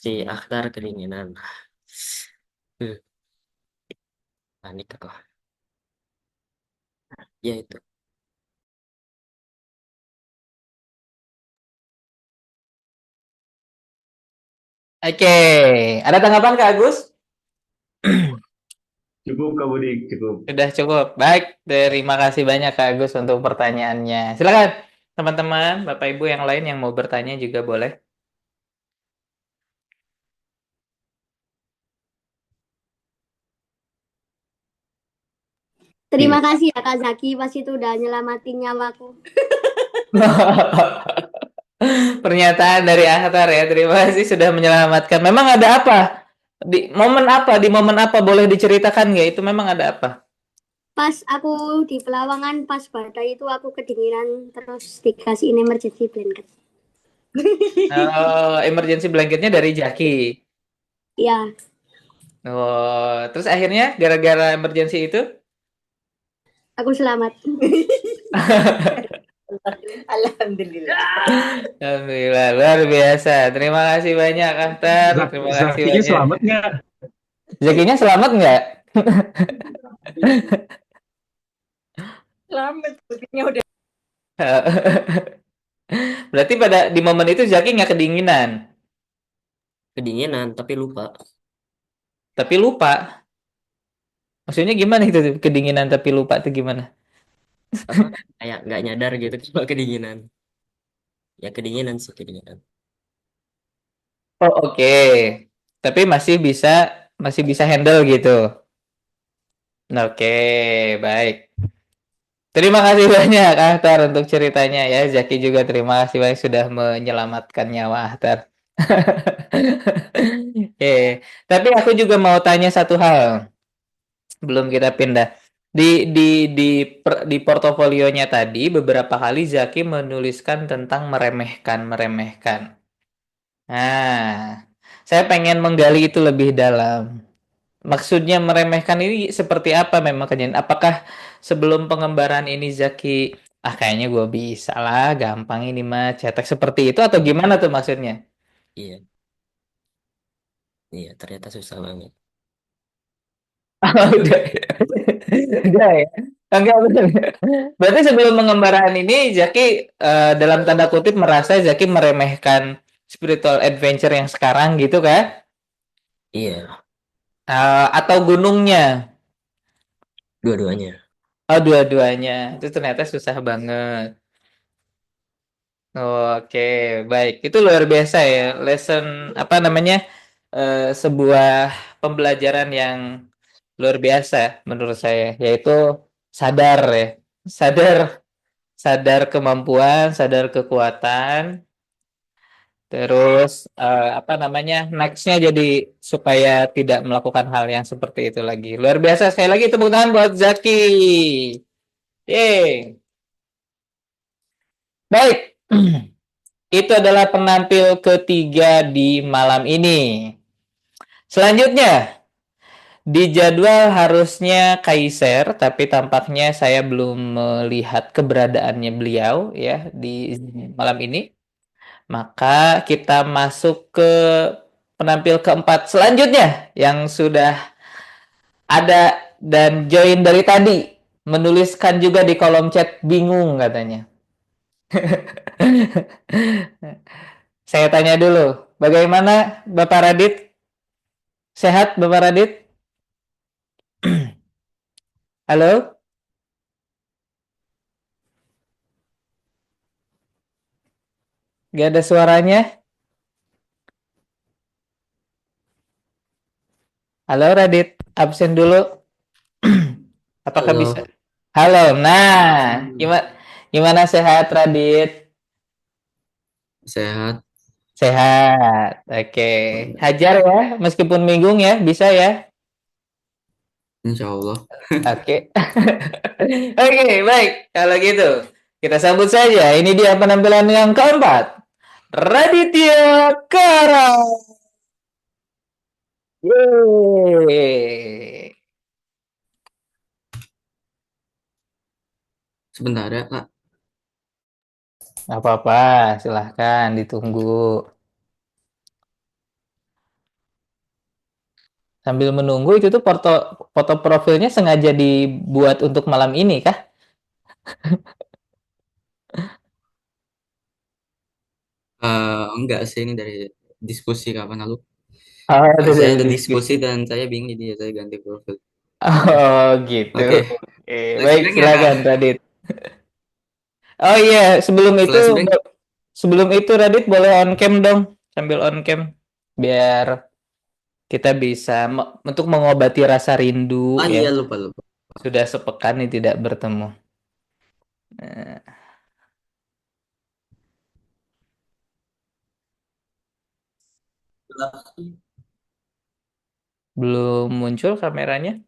Speaker 8: si Akhtar kedinginan. Hmm, Panik aku. Ya itu.
Speaker 1: Oke, ada tanggapan Kak Agus?
Speaker 9: Cukup, Kak Budi, cukup.
Speaker 1: Sudah cukup. Baik, terima kasih banyak Kak Agus untuk pertanyaannya. Silakan teman-teman, Bapak Ibu yang lain yang mau bertanya juga boleh.
Speaker 4: Terima kasih ya Kak Zaki, pas itu udah nyelamatin nyawaku.
Speaker 1: Pernyataan dari Akhtar ya. Terima kasih sudah menyelamatkan. Memang ada apa? Di momen apa? Di momen apa boleh diceritakan nggak? Itu memang ada apa?
Speaker 4: Pas aku di Pelawangan, pas badai itu aku kedinginan, terus dikasihin emergency blanket.
Speaker 1: Emergency blanketnya dari Jaki.
Speaker 4: Ya,
Speaker 1: Oh, terus akhirnya gara-gara emergency itu?
Speaker 4: aku selamat.
Speaker 2: Alhamdulillah.
Speaker 1: Alhamdulillah, luar biasa. Terima kasih banyak, Akhtar. Terima kasih
Speaker 6: Zakinya
Speaker 1: banyak.
Speaker 6: selamat nggak?
Speaker 1: Zakinya selamat nggak?
Speaker 2: Selamat, buktinya udah.
Speaker 1: Berarti pada di momen itu Zaki nggak kedinginan,
Speaker 8: Kedinginan tapi lupa.
Speaker 1: tapi lupa. Maksudnya gimana itu kedinginan tapi lupa itu gimana?
Speaker 8: Apa? Kayak nggak nyadar gitu kalau kedinginan. Ya kedinginan sih kedinginan.
Speaker 1: Oh, oke. Tapi masih bisa handle gitu. Oke, baik. Terima kasih banyak Ahtar untuk ceritanya ya. Zaki juga terima kasih banyak sudah menyelamatkan nyawa Ahtar. Oke, tapi aku juga mau tanya satu hal sebelum kita pindah. Di portofolionya tadi beberapa kali Zaki menuliskan tentang meremehkan. Nah, saya pengen menggali itu lebih dalam. Maksudnya meremehkan ini seperti apa memang kejadian? Apakah sebelum pengembaraan ini Zaki, kayaknya gue bisa lah, gampang ini mah cetek seperti itu atau gimana tuh maksudnya?
Speaker 8: Iya, iya ternyata susah banget.
Speaker 1: Udah, udah ya. Enggak betul. Berarti sebelum pengembaraan ini Zaki dalam tanda kutip merasa Zaki meremehkan spiritual adventure yang sekarang gitu kan?
Speaker 8: Iya,
Speaker 1: Atau gunungnya?
Speaker 8: dua-duanya.
Speaker 1: Oh, dua-duanya. Itu ternyata susah banget. Oke, baik. Itu luar biasa ya. Lesson apa namanya? Sebuah pembelajaran yang luar biasa menurut saya, yaitu sadar ya. Sadar, sadar kemampuan, sadar kekuatan, Terus apa namanya, nextnya jadi supaya tidak melakukan hal yang seperti itu lagi. Luar biasa, sekali lagi tepuk tangan buat Zaki. Yeay. Baik, itu adalah penampil ketiga di malam ini. Selanjutnya, di jadwal harusnya Kaiser, tapi tampaknya saya belum melihat keberadaannya beliau ya di malam ini. Maka kita masuk ke penampil keempat selanjutnya yang sudah ada dan join dari tadi. Menuliskan juga di kolom chat bingung katanya. Saya tanya dulu, bagaimana Bapak Radit? Sehat Bapak Radit? Halo? Gak ada suaranya? Halo Radit, absen dulu. Apakah
Speaker 8: Halo.
Speaker 1: bisa? Halo, nah, gimana sehat Radit?
Speaker 8: Sehat.
Speaker 1: Sehat, oke. Hajar ya, meskipun bingung ya, bisa ya?
Speaker 8: Insya Allah.
Speaker 1: Oke. Oke, baik. Kalau gitu, kita sambut saja. Ini dia penampilan yang keempat. Raditya Kara. Yeay.
Speaker 8: Sebentar ya, Kak.
Speaker 1: Nggak apa-apa, silahkan ditunggu. Sambil menunggu itu tuh foto profilnya sengaja dibuat untuk malam ini kah?
Speaker 8: Enggak sih, ini dari diskusi kapan lalu.
Speaker 1: Oh, itu
Speaker 8: Saya
Speaker 1: dari
Speaker 8: ada diskusi
Speaker 1: diskusi.
Speaker 8: dan saya bingung jadi ya saya ganti profil.
Speaker 1: Oh, gitu.
Speaker 8: Oke.
Speaker 1: Oke, baik,
Speaker 8: Flashback ya, Kak?
Speaker 1: silakan Radit. Oh iya,
Speaker 8: Flashback.
Speaker 1: sebelum itu Radit boleh on cam dong, sambil on cam biar kita bisa untuk mengobati rasa rindu
Speaker 8: Ah
Speaker 1: ya.
Speaker 8: iya, lupa.
Speaker 1: Sudah sepekan ini tidak bertemu. Eh, belum muncul kameranya.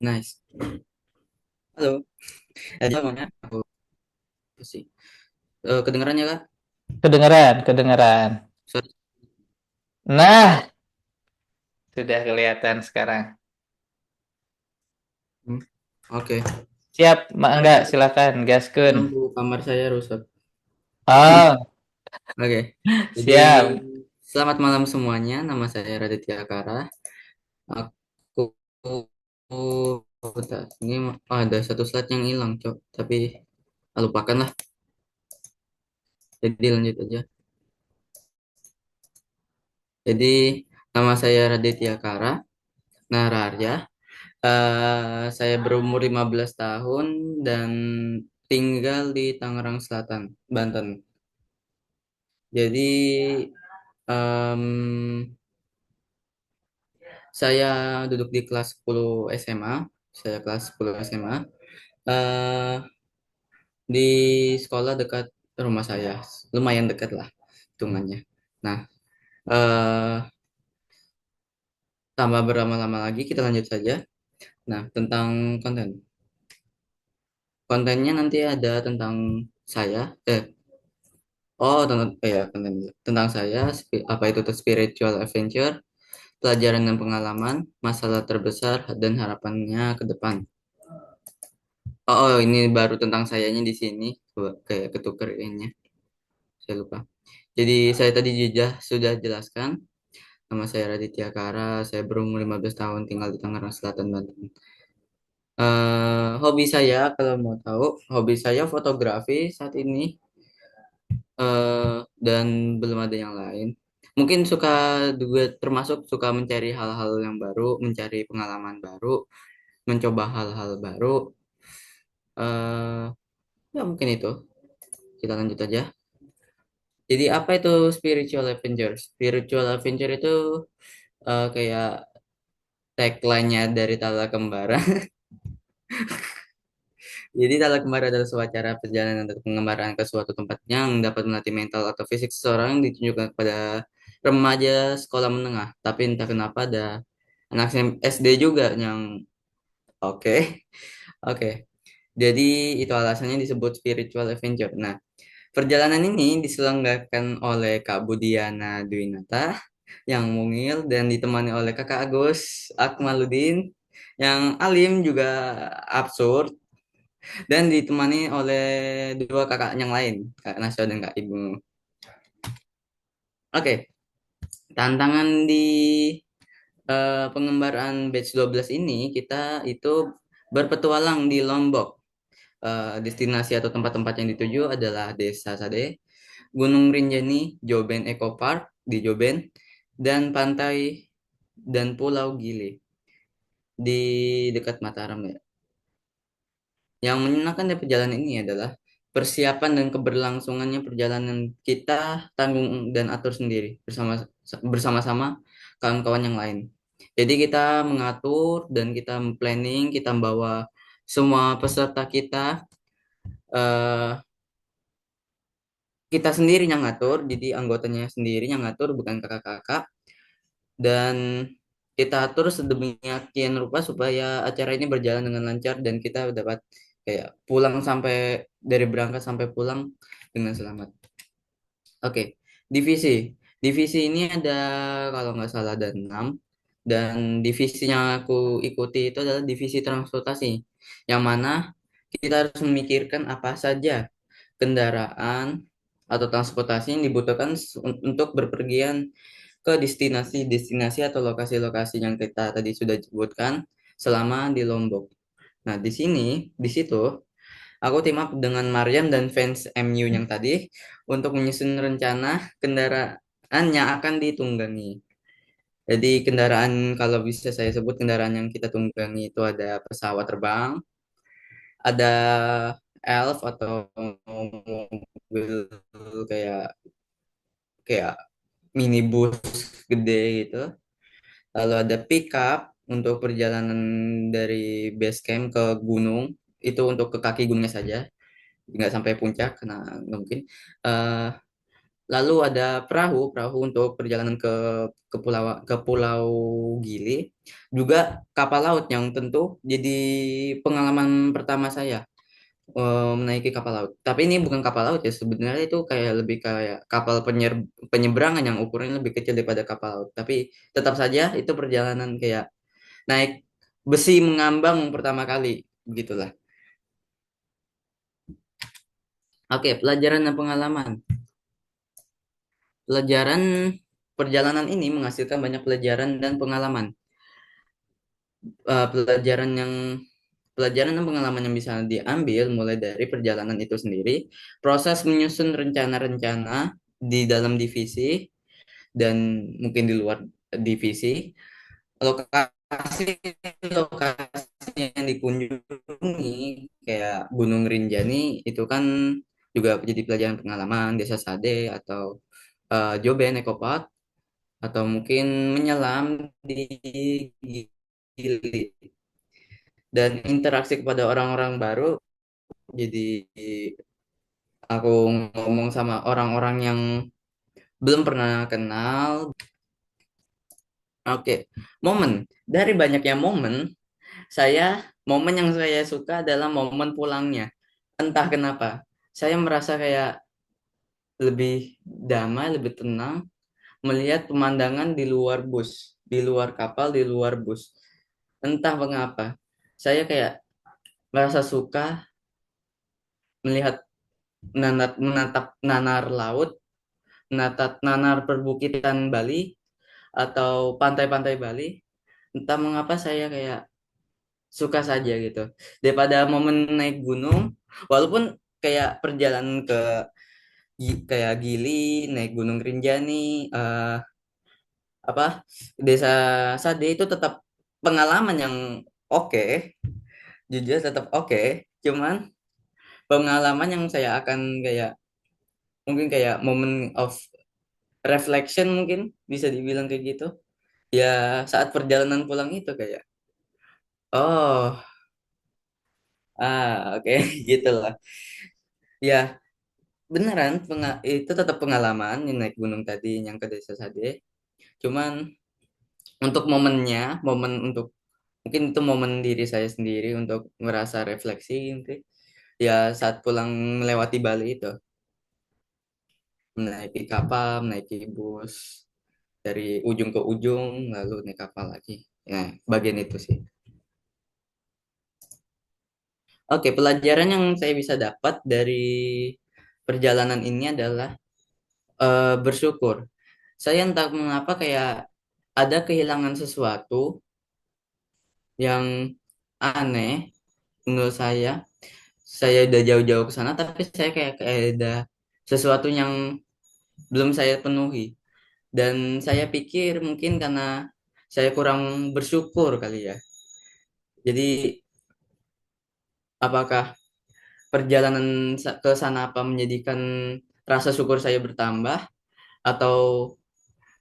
Speaker 8: Nice. Halo. Namanya aku sih. Kedengarannya, Kak?
Speaker 1: Kedengeran.
Speaker 8: Sorry.
Speaker 1: Nah, sudah kelihatan sekarang.
Speaker 8: Oke.
Speaker 1: Siap, enggak, silakan, gaskun.
Speaker 8: Lampu kamar saya rusak.
Speaker 1: Oh,
Speaker 8: Oke. Jadi
Speaker 1: siap.
Speaker 8: selamat malam semuanya. Nama saya Raditya Kara. Aku ini ada satu slide yang hilang, Cok. Tapi lupakan lah. Jadi lanjut aja. Jadi nama saya Raditya Kara Nararya. Saya berumur 15 tahun dan tinggal di Tangerang Selatan, Banten. Jadi em, saya duduk di kelas 10 SMA. Saya kelas 10 SMA. eh di sekolah dekat rumah saya, lumayan dekat lah hitungannya. Nah, eh tambah berlama-lama lagi kita lanjut saja. Nah, tentang konten. Kontennya nanti ada tentang saya. Konten dulu. Tentang saya, apa itu tuh spiritual adventure, pelajaran dan pengalaman, masalah terbesar dan harapannya ke depan. Ini baru tentang sayanya di sini, kayak ketuker ini. Saya lupa. Jadi saya tadi sudah jelaskan. Nama saya Raditya Kara, saya berumur 15 tahun, tinggal di Tangerang Selatan, Banten. Hobi saya, kalau mau tahu, hobi saya fotografi saat ini, dan belum ada yang lain. Mungkin suka juga termasuk suka mencari hal-hal yang baru, mencari pengalaman baru, mencoba hal-hal baru. eh Ya mungkin itu. Kita lanjut aja. Jadi apa itu spiritual adventure? Spiritual adventure itu kayak tagline-nya dari Tala Kembara. Jadi Tala Kembara adalah sebuah cara perjalanan atau pengembaraan ke suatu tempat yang dapat melatih mental atau fisik seseorang ditunjukkan kepada remaja sekolah menengah. Tapi entah kenapa ada anak SD juga yang oke. Oke. Jadi itu alasannya disebut spiritual adventure. Nah, perjalanan ini diselenggarakan oleh Kak Budiana Dwinata yang mungil dan ditemani oleh Kakak Agus Akmaludin yang alim juga absurd dan ditemani oleh dua kakak yang lain, Kak Nasya dan Kak Ibu. Oke, tantangan di pengembaraan batch 12 ini kita itu berpetualang di Lombok. Destinasi atau tempat-tempat yang dituju adalah Desa Sade, Gunung Rinjani, Joben Eco Park di Joben, dan pantai dan Pulau Gili di dekat Mataram ya. Yang menyenangkan dari perjalanan ini adalah persiapan dan keberlangsungannya perjalanan kita tanggung dan atur sendiri bersama-sama kawan-kawan yang lain. Jadi kita mengatur dan kita planning, kita membawa semua peserta kita, eh, kita sendiri yang ngatur, jadi anggotanya sendiri yang ngatur, bukan kakak-kakak. Dan kita atur sedemikian rupa supaya acara ini berjalan dengan lancar dan kita dapat kayak pulang sampai dari berangkat sampai pulang dengan selamat. Oke, divisi. Divisi ini ada kalau nggak salah ada 6 dan divisi yang aku ikuti itu adalah divisi transportasi yang mana kita harus memikirkan apa saja kendaraan atau transportasi yang dibutuhkan untuk berpergian ke destinasi-destinasi atau lokasi-lokasi yang kita tadi sudah sebutkan selama di Lombok. Nah, di situ, aku team up dengan Mariam dan fans MU yang tadi untuk menyusun rencana kendaraan yang akan ditunggangi. Jadi kendaraan kalau bisa saya sebut kendaraan yang kita tunggangi itu ada pesawat terbang, ada elf atau mobil kayak kayak minibus gede gitu. Lalu ada pickup untuk perjalanan dari base camp ke gunung, itu untuk ke kaki gunungnya saja, nggak sampai puncak karena nggak mungkin. Eh, Lalu ada perahu untuk perjalanan ke Pulau Gili, juga kapal laut yang tentu jadi pengalaman pertama saya menaiki kapal laut. Tapi ini bukan kapal laut ya, sebenarnya itu kayak lebih kayak kapal penyeberangan yang ukurannya lebih kecil daripada kapal laut. Tapi tetap saja itu perjalanan kayak naik besi mengambang pertama kali, begitulah. Oke, pelajaran dan pengalaman. Pelajaran perjalanan ini menghasilkan banyak pelajaran dan pengalaman. Eh, pelajaran yang Pelajaran dan pengalaman yang bisa diambil mulai dari perjalanan itu sendiri, proses menyusun rencana-rencana di dalam divisi dan mungkin di luar divisi, lokasi yang dikunjungi kayak Gunung Rinjani itu kan juga jadi pelajaran pengalaman, Desa Sade atau Joben Eco Park atau mungkin menyelam di Gili dan interaksi kepada orang-orang baru. Jadi aku ngomong sama orang-orang yang belum pernah kenal. Oke, momen. Dari banyaknya momen, momen yang saya suka adalah momen pulangnya. Entah kenapa, saya merasa kayak lebih damai, lebih tenang melihat pemandangan di luar bus, di luar kapal, di luar bus. Entah mengapa, saya kayak merasa suka melihat menatap nanar laut, menatap nanar perbukitan Bali atau pantai-pantai Bali. Entah mengapa saya kayak suka saja gitu. Daripada momen naik gunung, walaupun kayak perjalanan kayak Gili, naik Gunung Rinjani, apa Desa Sade itu tetap pengalaman yang oke, jujur tetap oke. Cuman pengalaman yang saya akan kayak mungkin kayak moment of reflection mungkin bisa dibilang kayak gitu. Ya saat perjalanan pulang itu kayak, oh, oke, gitu lah. Ya beneran, itu tetap pengalaman yang naik gunung tadi, yang ke Desa Sade. Cuman untuk momennya, momen untuk mungkin itu momen diri saya sendiri untuk merasa refleksi gitu. Ya saat pulang melewati Bali itu, menaiki kapal, menaiki bus dari ujung ke ujung, lalu naik kapal lagi. Nah, bagian itu sih. Oke, pelajaran yang saya bisa dapat dari perjalanan ini adalah bersyukur. Saya entah mengapa kayak ada kehilangan sesuatu yang aneh menurut saya. Saya udah jauh-jauh ke sana, tapi saya kayak ada sesuatu yang belum saya penuhi. Dan saya pikir mungkin karena saya kurang bersyukur kali ya. Jadi apakah perjalanan ke sana apa menjadikan rasa syukur saya bertambah, atau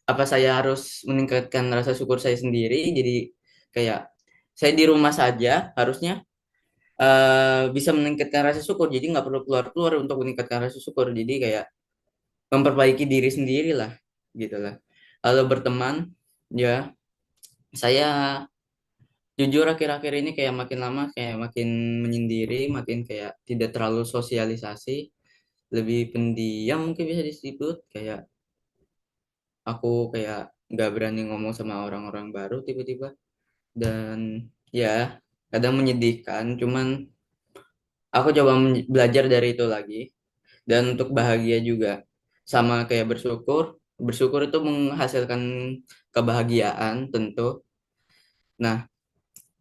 Speaker 8: apa saya harus meningkatkan rasa syukur saya sendiri? Jadi kayak saya di rumah saja harusnya bisa meningkatkan rasa syukur, jadi nggak perlu keluar-keluar untuk meningkatkan rasa syukur. Jadi kayak memperbaiki diri sendiri lah, gitu lah. Lalu berteman, ya saya jujur akhir-akhir ini kayak makin lama kayak makin menyendiri, makin kayak tidak terlalu sosialisasi, lebih pendiam mungkin bisa disebut. Kayak aku kayak nggak berani ngomong sama orang-orang baru tiba-tiba. Dan ya kadang menyedihkan, cuman aku coba belajar dari itu lagi. Dan untuk bahagia juga sama kayak bersyukur. Bersyukur itu menghasilkan kebahagiaan tentu. Nah,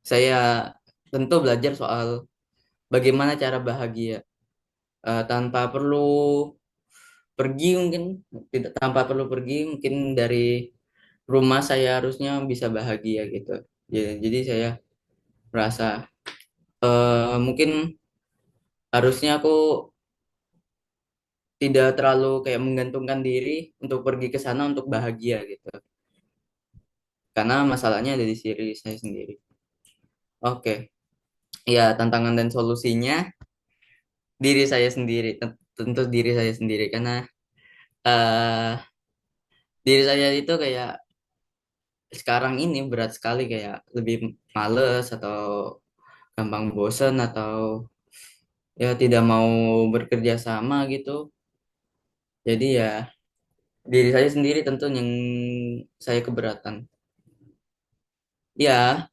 Speaker 8: saya tentu belajar soal bagaimana cara bahagia tanpa perlu pergi, mungkin tidak tanpa perlu pergi, mungkin dari rumah saya harusnya bisa bahagia gitu. Jadi saya merasa mungkin harusnya aku tidak terlalu kayak menggantungkan diri untuk pergi ke sana untuk bahagia gitu. Karena masalahnya ada di diri saya sendiri. Oke, ya tantangan dan solusinya diri saya sendiri, tentu diri saya sendiri karena eh diri saya itu kayak sekarang ini berat sekali, kayak lebih males atau gampang bosen atau ya tidak mau bekerja sama gitu. Jadi ya diri saya sendiri tentu yang saya keberatan. Ya,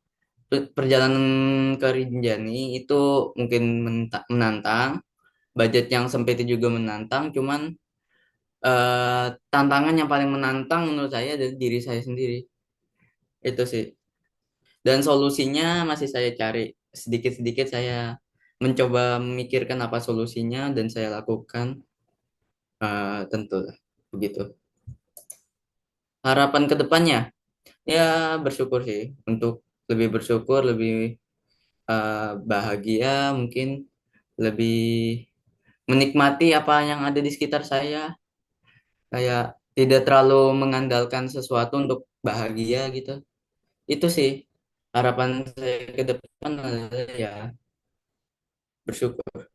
Speaker 8: perjalanan ke Rinjani itu mungkin menantang, budget yang sempit itu juga menantang, cuman tantangan yang paling menantang menurut saya dari diri saya sendiri. Itu sih. Dan solusinya masih saya cari. Sedikit-sedikit saya mencoba memikirkan apa solusinya dan saya lakukan. Tentu lah, begitu. Harapan ke depannya, ya bersyukur sih. Untuk lebih bersyukur, lebih bahagia, mungkin lebih menikmati apa yang ada di sekitar saya. Kayak tidak terlalu mengandalkan sesuatu untuk bahagia gitu. Itu sih harapan saya ke depan adalah ya bersyukur.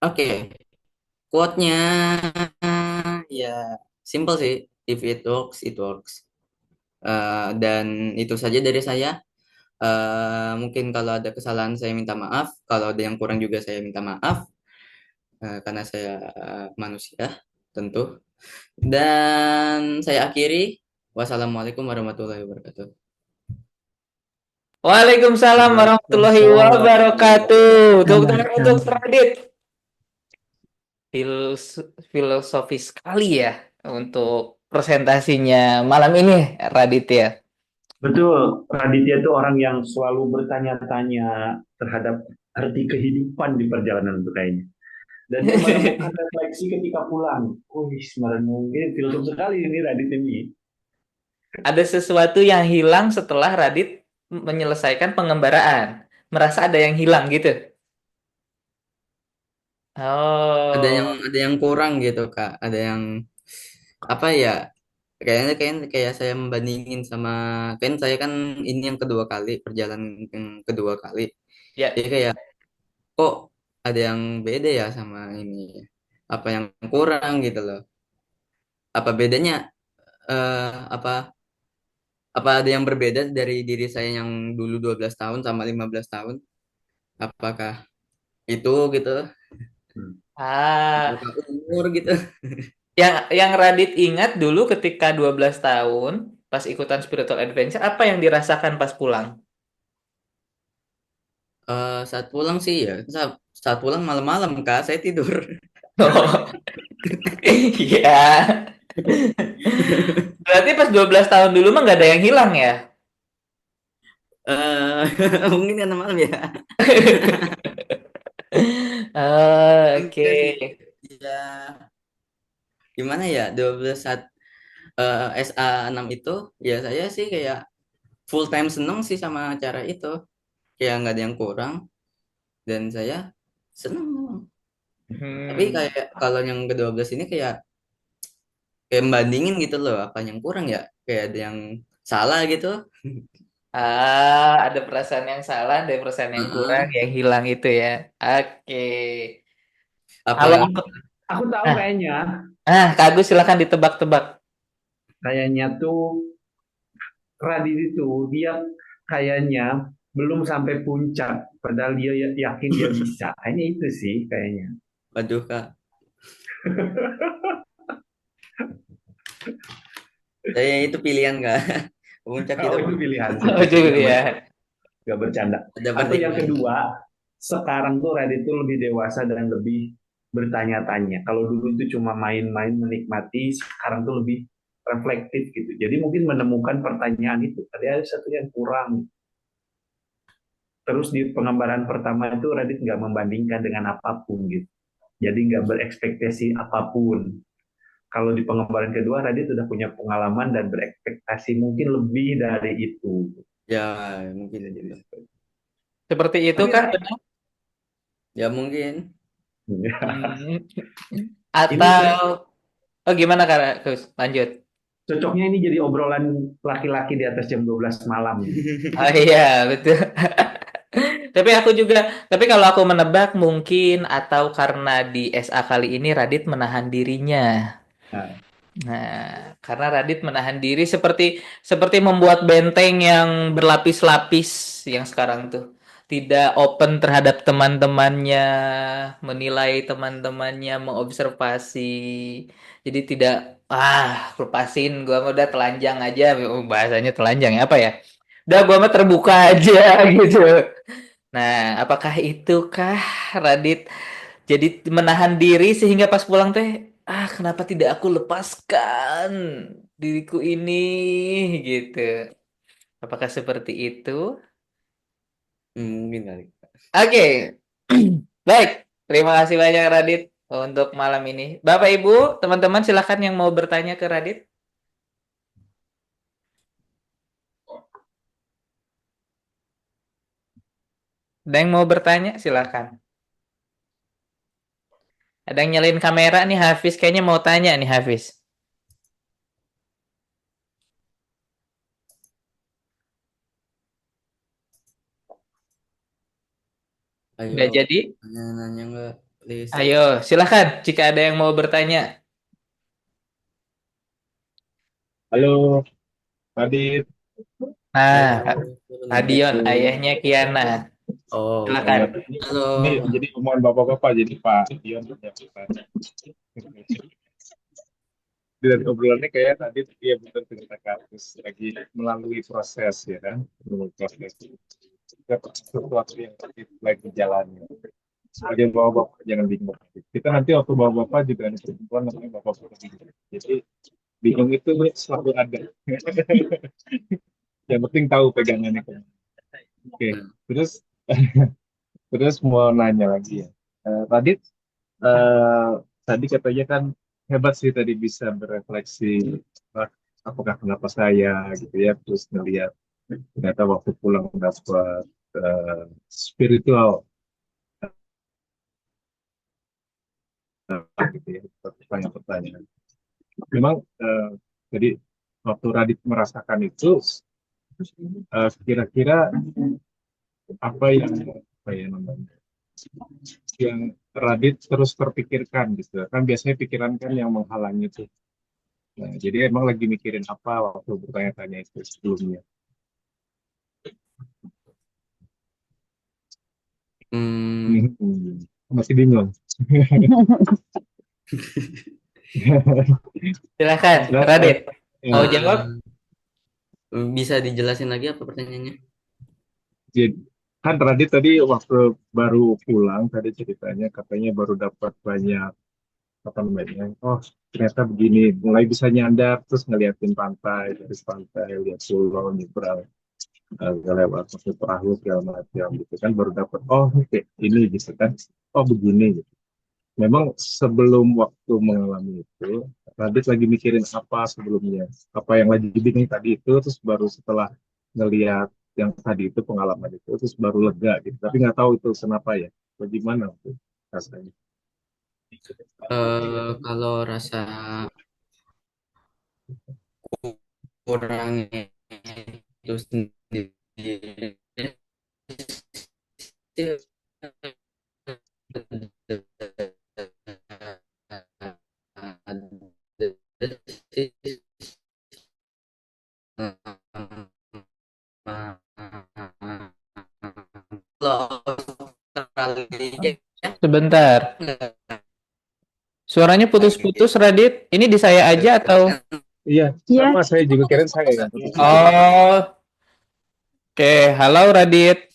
Speaker 8: Oke, quote-nya ya simple sih. If it works, it works. Dan itu saja dari saya. Mungkin kalau ada kesalahan saya minta maaf. Kalau ada yang kurang juga saya minta maaf. Karena saya manusia tentu. Dan saya akhiri. Wassalamualaikum warahmatullahi wabarakatuh.
Speaker 1: Waalaikumsalam warahmatullahi wabarakatuh. Tepuk tangan untuk Radit. Filosofis sekali ya untuk presentasinya malam ini, Radit ya.
Speaker 9: Betul, Raditya itu orang yang selalu bertanya-tanya terhadap arti kehidupan di perjalanan itu kayaknya. Dan dia menemukan refleksi ketika pulang. Sebenarnya mungkin filosof sekali ini Radit ini.
Speaker 1: Ada sesuatu yang hilang setelah Radit menyelesaikan pengembaraan. Merasa ada yang hilang gitu.
Speaker 8: Ada
Speaker 1: Oh.
Speaker 8: yang kurang gitu Kak. Ada yang apa ya, kayaknya kayak saya membandingin sama, kan saya kan ini yang kedua kali, perjalanan yang kedua kali,
Speaker 1: Ya,
Speaker 8: jadi kayak kok ada yang beda ya sama ini, apa yang kurang gitu loh, apa bedanya, apa apa ada yang berbeda dari diri saya yang dulu 12 tahun sama 15 tahun, apakah itu gitu,
Speaker 9: Hmm.
Speaker 1: ah,
Speaker 8: apakah umur gitu.
Speaker 1: yang Radit ingat dulu ketika 12 tahun pas ikutan spiritual adventure, apa yang dirasakan pas pulang?
Speaker 8: Saat pulang sih ya, saat pulang malam-malam kak saya tidur.
Speaker 1: Oh, iya. Berarti pas 12 tahun dulu mah nggak ada yang hilang ya?
Speaker 8: eh Mungkin karena malam ya.
Speaker 1: Oke.
Speaker 8: Enggak sih. Ya, gimana ya, 12 saat SA 6 itu, ya saya sih kayak full time seneng sih sama acara itu. Kayak nggak ada yang kurang, dan saya seneng memang. Tapi
Speaker 1: Hmm.
Speaker 8: kayak kalau yang ke-12 ini kayak membandingin gitu loh, apa yang kurang ya? Kayak ada yang salah gitu.
Speaker 1: Ada perasaan yang salah, ada perasaan yang kurang,
Speaker 8: Heeh.
Speaker 1: yang hilang itu ya. Oke. Kalau
Speaker 8: Apalagi
Speaker 9: Aku tahu
Speaker 1: nah,
Speaker 9: kayaknya,
Speaker 1: Kak Agus silakan ditebak-tebak.
Speaker 9: kayaknya tuh Radit itu dia kayaknya belum sampai puncak, padahal dia yakin dia bisa. Kayaknya itu sih kayaknya.
Speaker 8: waduh kak, saya itu pilihan kak. Puncak itu
Speaker 9: Oh itu pilihan sih,
Speaker 1: Oh, Juli ya.
Speaker 9: nggak bercanda.
Speaker 8: ada
Speaker 9: Atau yang
Speaker 8: pertimbangan.
Speaker 9: kedua, sekarang tuh Radit tuh lebih dewasa dan lebih bertanya-tanya. Kalau dulu itu cuma main-main menikmati, sekarang tuh lebih reflektif gitu. Jadi mungkin menemukan pertanyaan itu. Tadi ada satu yang kurang. Terus di pengembaraan pertama itu Radit nggak membandingkan dengan apapun gitu. Jadi nggak berekspektasi apapun. Kalau di pengembaraan kedua Radit sudah punya pengalaman dan berekspektasi mungkin lebih dari itu.
Speaker 8: Ya mungkin aja.
Speaker 1: Seperti itu
Speaker 9: Tapi
Speaker 1: kah benar?
Speaker 8: Ya mungkin.
Speaker 1: Hmm.
Speaker 9: ini
Speaker 1: Atau oh gimana Kak Gus? Lanjut.
Speaker 9: cocoknya ini jadi obrolan laki-laki di atas jam 12 malam.
Speaker 1: Oh iya, betul. Tapi kalau aku menebak mungkin atau karena di SA kali ini Radit menahan dirinya.
Speaker 9: Nah,
Speaker 1: Nah, karena Radit menahan diri seperti membuat benteng yang berlapis-lapis yang sekarang tuh. Tidak open terhadap teman-temannya, menilai teman-temannya, mengobservasi. Jadi tidak, lepasin, gua mah udah telanjang aja. Oh, bahasanya telanjang ya, apa ya? Udah gua mah terbuka aja gitu. Nah, apakah itukah Radit jadi menahan diri sehingga pas pulang teh, kenapa tidak aku lepaskan diriku ini gitu. Apakah seperti itu?
Speaker 8: Mungkin kali.
Speaker 1: Oke. Baik. Terima kasih banyak Radit untuk malam ini. Bapak Ibu, teman-teman silakan yang mau bertanya ke Radit. Ada yang mau bertanya? Silakan. Ada yang nyalain kamera nih Hafiz kayaknya mau tanya nih Hafiz.
Speaker 8: Ayo,
Speaker 1: Nggak jadi?
Speaker 8: nanya nggak, please.
Speaker 1: Ayo, silakan jika ada yang mau bertanya.
Speaker 6: Halo, Adit.
Speaker 1: Nah,
Speaker 8: Halo,
Speaker 1: Adion,
Speaker 8: assalamualaikum.
Speaker 1: ayahnya Kiana.
Speaker 8: Oh,
Speaker 1: Silakan.
Speaker 8: halo.
Speaker 6: Ini jadi omongan bapak-bapak, jadi Pak Dion punya pertanyaan. Dari obrolannya kayak tadi dia betul cerita kasus lagi melalui proses ya kan, melalui proses sesuatu yang lagi jalannya. Sebagai bapak-bapak jangan bingung. Kita nanti waktu bapak-bapak juga ada perempuan namanya bapak-bapak bingung. Jadi bingung itu selalu ada. Yang penting tahu pegangannya. Oke, terus terus mau nanya lagi ya. Radit, eh, tadi katanya kan hebat sih tadi bisa berefleksi, "Ah, apakah kenapa saya gitu ya, terus ngelihat ternyata waktu pulang dapat spiritual gitu ya, pertanyaan-pertanyaan. memang jadi waktu Radit merasakan itu kira-kira apa ya namanya yang Radit terus terpikirkan gitu kan, biasanya pikiran kan yang menghalangi itu. Nah, jadi emang lagi mikirin apa waktu bertanya-tanya itu sebelumnya?
Speaker 8: Hmm,
Speaker 6: Masih bingung.
Speaker 1: Silakan,
Speaker 6: Silakan.
Speaker 1: Radit.
Speaker 6: Ya,
Speaker 1: Mau jawab?
Speaker 8: bisa dijelasin lagi apa pertanyaannya?
Speaker 6: jadi kan Radit tadi waktu baru pulang tadi ceritanya katanya baru dapat banyak apa namanya, oh ternyata begini, mulai bisa nyandar terus ngeliatin pantai, dari pantai lihat pulau nyebrang, lewat pakai perahu segala macam gitu kan, baru dapat oh kayak ini gitu kan, oh begini gitu. Memang sebelum waktu mengalami itu Radit lagi mikirin apa sebelumnya, apa yang lagi bingung tadi itu, terus baru setelah ngeliat yang tadi itu pengalaman itu terus baru lega gitu, tapi nggak tahu itu kenapa ya, bagaimana tuh rasanya.
Speaker 8: Kalau rasa kurangnya itu sendiri
Speaker 1: Sebentar. Suaranya putus-putus, Radit. Ini di saya aja atau?
Speaker 6: Iya,
Speaker 7: Iya.
Speaker 6: sama saya juga kirain saya yang putus.
Speaker 1: Oh, oke. Halo, Radit.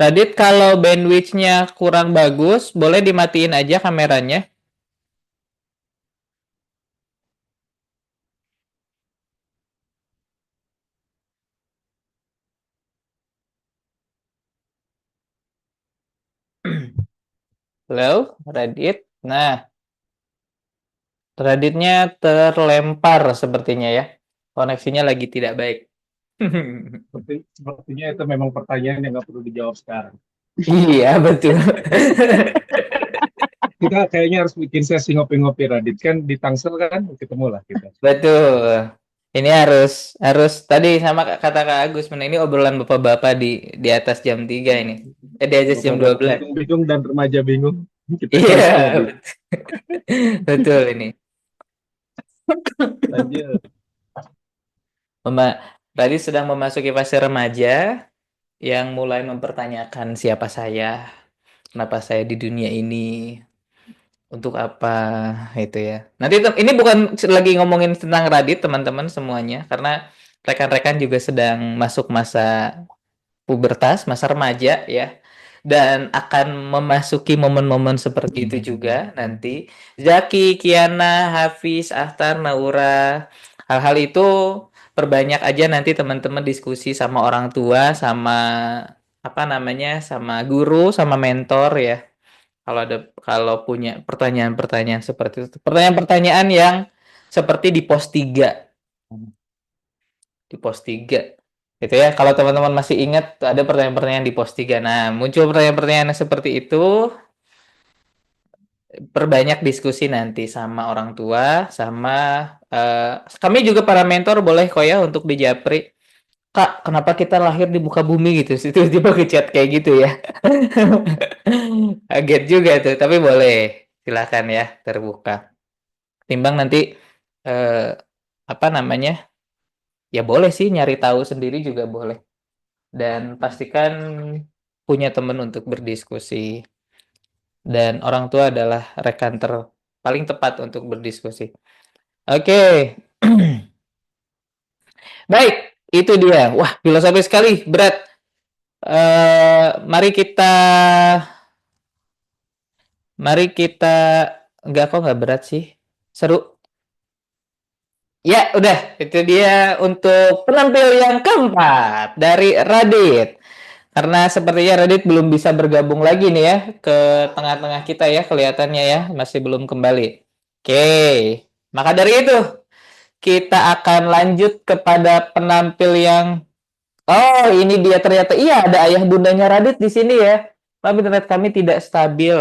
Speaker 1: Radit, kalau bandwidth-nya kurang bagus, boleh dimatiin aja kameranya. Halo, Radit. Nah, Raditnya terlempar sepertinya ya. Koneksinya lagi tidak baik.
Speaker 6: Sepertinya itu memang pertanyaan yang nggak perlu dijawab sekarang.
Speaker 1: Iya, betul.
Speaker 6: Kita kayaknya harus bikin sesi ngopi-ngopi, Radit, kan di Tangsel kan ketemu lah kita.
Speaker 1: Betul. Ini harus tadi sama kata Kak Agus, ini obrolan bapak-bapak di atas jam 3 ini. Di atas jam 12.
Speaker 6: Bingung dan remaja bingung. Kita
Speaker 1: Iya.
Speaker 6: harus ngopi.
Speaker 1: Betul ini.
Speaker 6: Lanjut.
Speaker 1: Tadi sedang memasuki fase remaja yang mulai mempertanyakan siapa saya, kenapa saya di dunia ini, untuk apa itu ya. Nanti ini bukan lagi ngomongin tentang Radit teman-teman semuanya, karena rekan-rekan juga sedang masuk masa pubertas, masa remaja ya. Dan akan memasuki momen-momen seperti itu juga nanti. Zaki, Kiana, Hafiz, Ahtar, Naura, hal-hal itu perbanyak aja nanti teman-teman diskusi sama orang tua, sama apa namanya, sama guru, sama mentor ya. Kalau punya pertanyaan-pertanyaan seperti itu. Pertanyaan-pertanyaan yang seperti di pos 3. Di pos 3. Gitu ya. Kalau teman-teman masih ingat ada pertanyaan-pertanyaan di pos 3. Nah, muncul pertanyaan-pertanyaan seperti itu, perbanyak diskusi nanti sama orang tua, sama kami juga para mentor boleh kok ya untuk di Japri. Kak, kenapa kita lahir di muka bumi gitu? Tiba-tiba ke chat kayak gitu ya. Kaget juga tuh, tapi boleh. Silakan ya, terbuka. Timbang nanti apa namanya? Ya boleh sih nyari tahu sendiri juga boleh. Dan pastikan punya teman untuk berdiskusi. Dan orang tua adalah rekan paling tepat untuk berdiskusi. Oke. Baik, itu dia. Wah, filosofis sekali, berat. Mari kita enggak, kok nggak berat sih. Seru. Ya, udah. Itu dia untuk penampil yang keempat dari Radit. Karena sepertinya Radit belum bisa bergabung lagi nih ya ke tengah-tengah kita ya, kelihatannya ya, masih belum kembali. Oke. Maka dari itu, kita akan lanjut kepada penampil yang oh, ini dia ternyata. Iya, ada ayah bundanya Radit di sini ya. Tapi internet kami tidak stabil.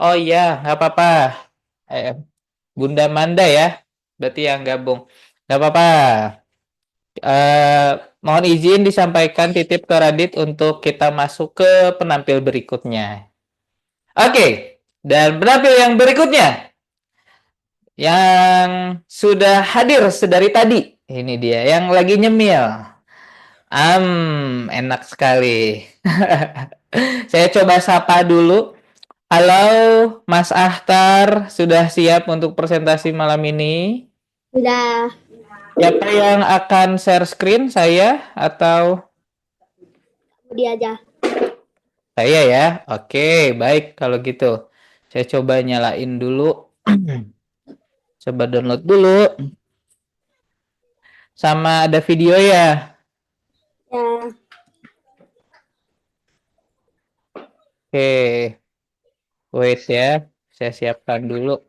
Speaker 1: Oh iya, nggak apa-apa. Bunda Manda ya, berarti yang gabung. Nggak apa-apa. Mohon izin disampaikan titip ke Radit untuk kita masuk ke penampil berikutnya. Oke, dan penampil yang berikutnya yang sudah hadir sedari tadi. Ini dia yang lagi nyemil. Enak sekali. Saya coba sapa dulu. Halo, Mas Ahtar, sudah siap untuk presentasi malam ini?
Speaker 4: Sudah.
Speaker 1: Siapa yang akan share screen, saya atau
Speaker 4: Dia aja.
Speaker 1: saya ya? Oke, baik kalau gitu. Saya coba nyalain dulu. Coba download dulu. Sama ada video ya?
Speaker 4: Ya.
Speaker 1: Oke. Wait ya, saya siapkan dulu.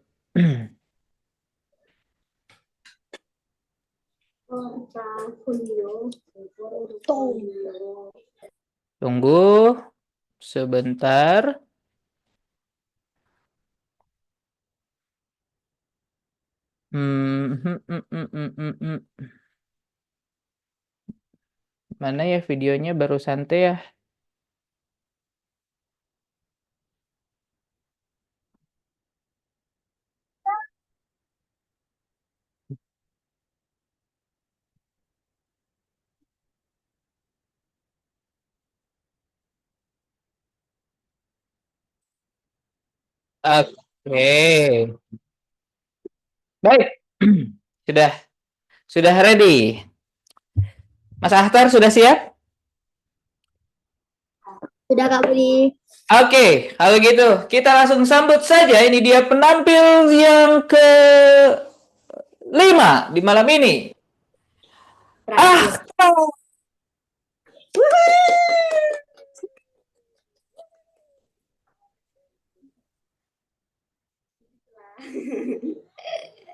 Speaker 1: Tunggu sebentar. Mana ya videonya baru santai ya? Oke. Baik. Sudah ready. Mas Ahtar sudah siap?
Speaker 4: Sudah Kak Budi.
Speaker 1: Oke, kalau gitu kita langsung sambut saja. Ini dia penampil yang ke-5 di malam ini. Ahtar.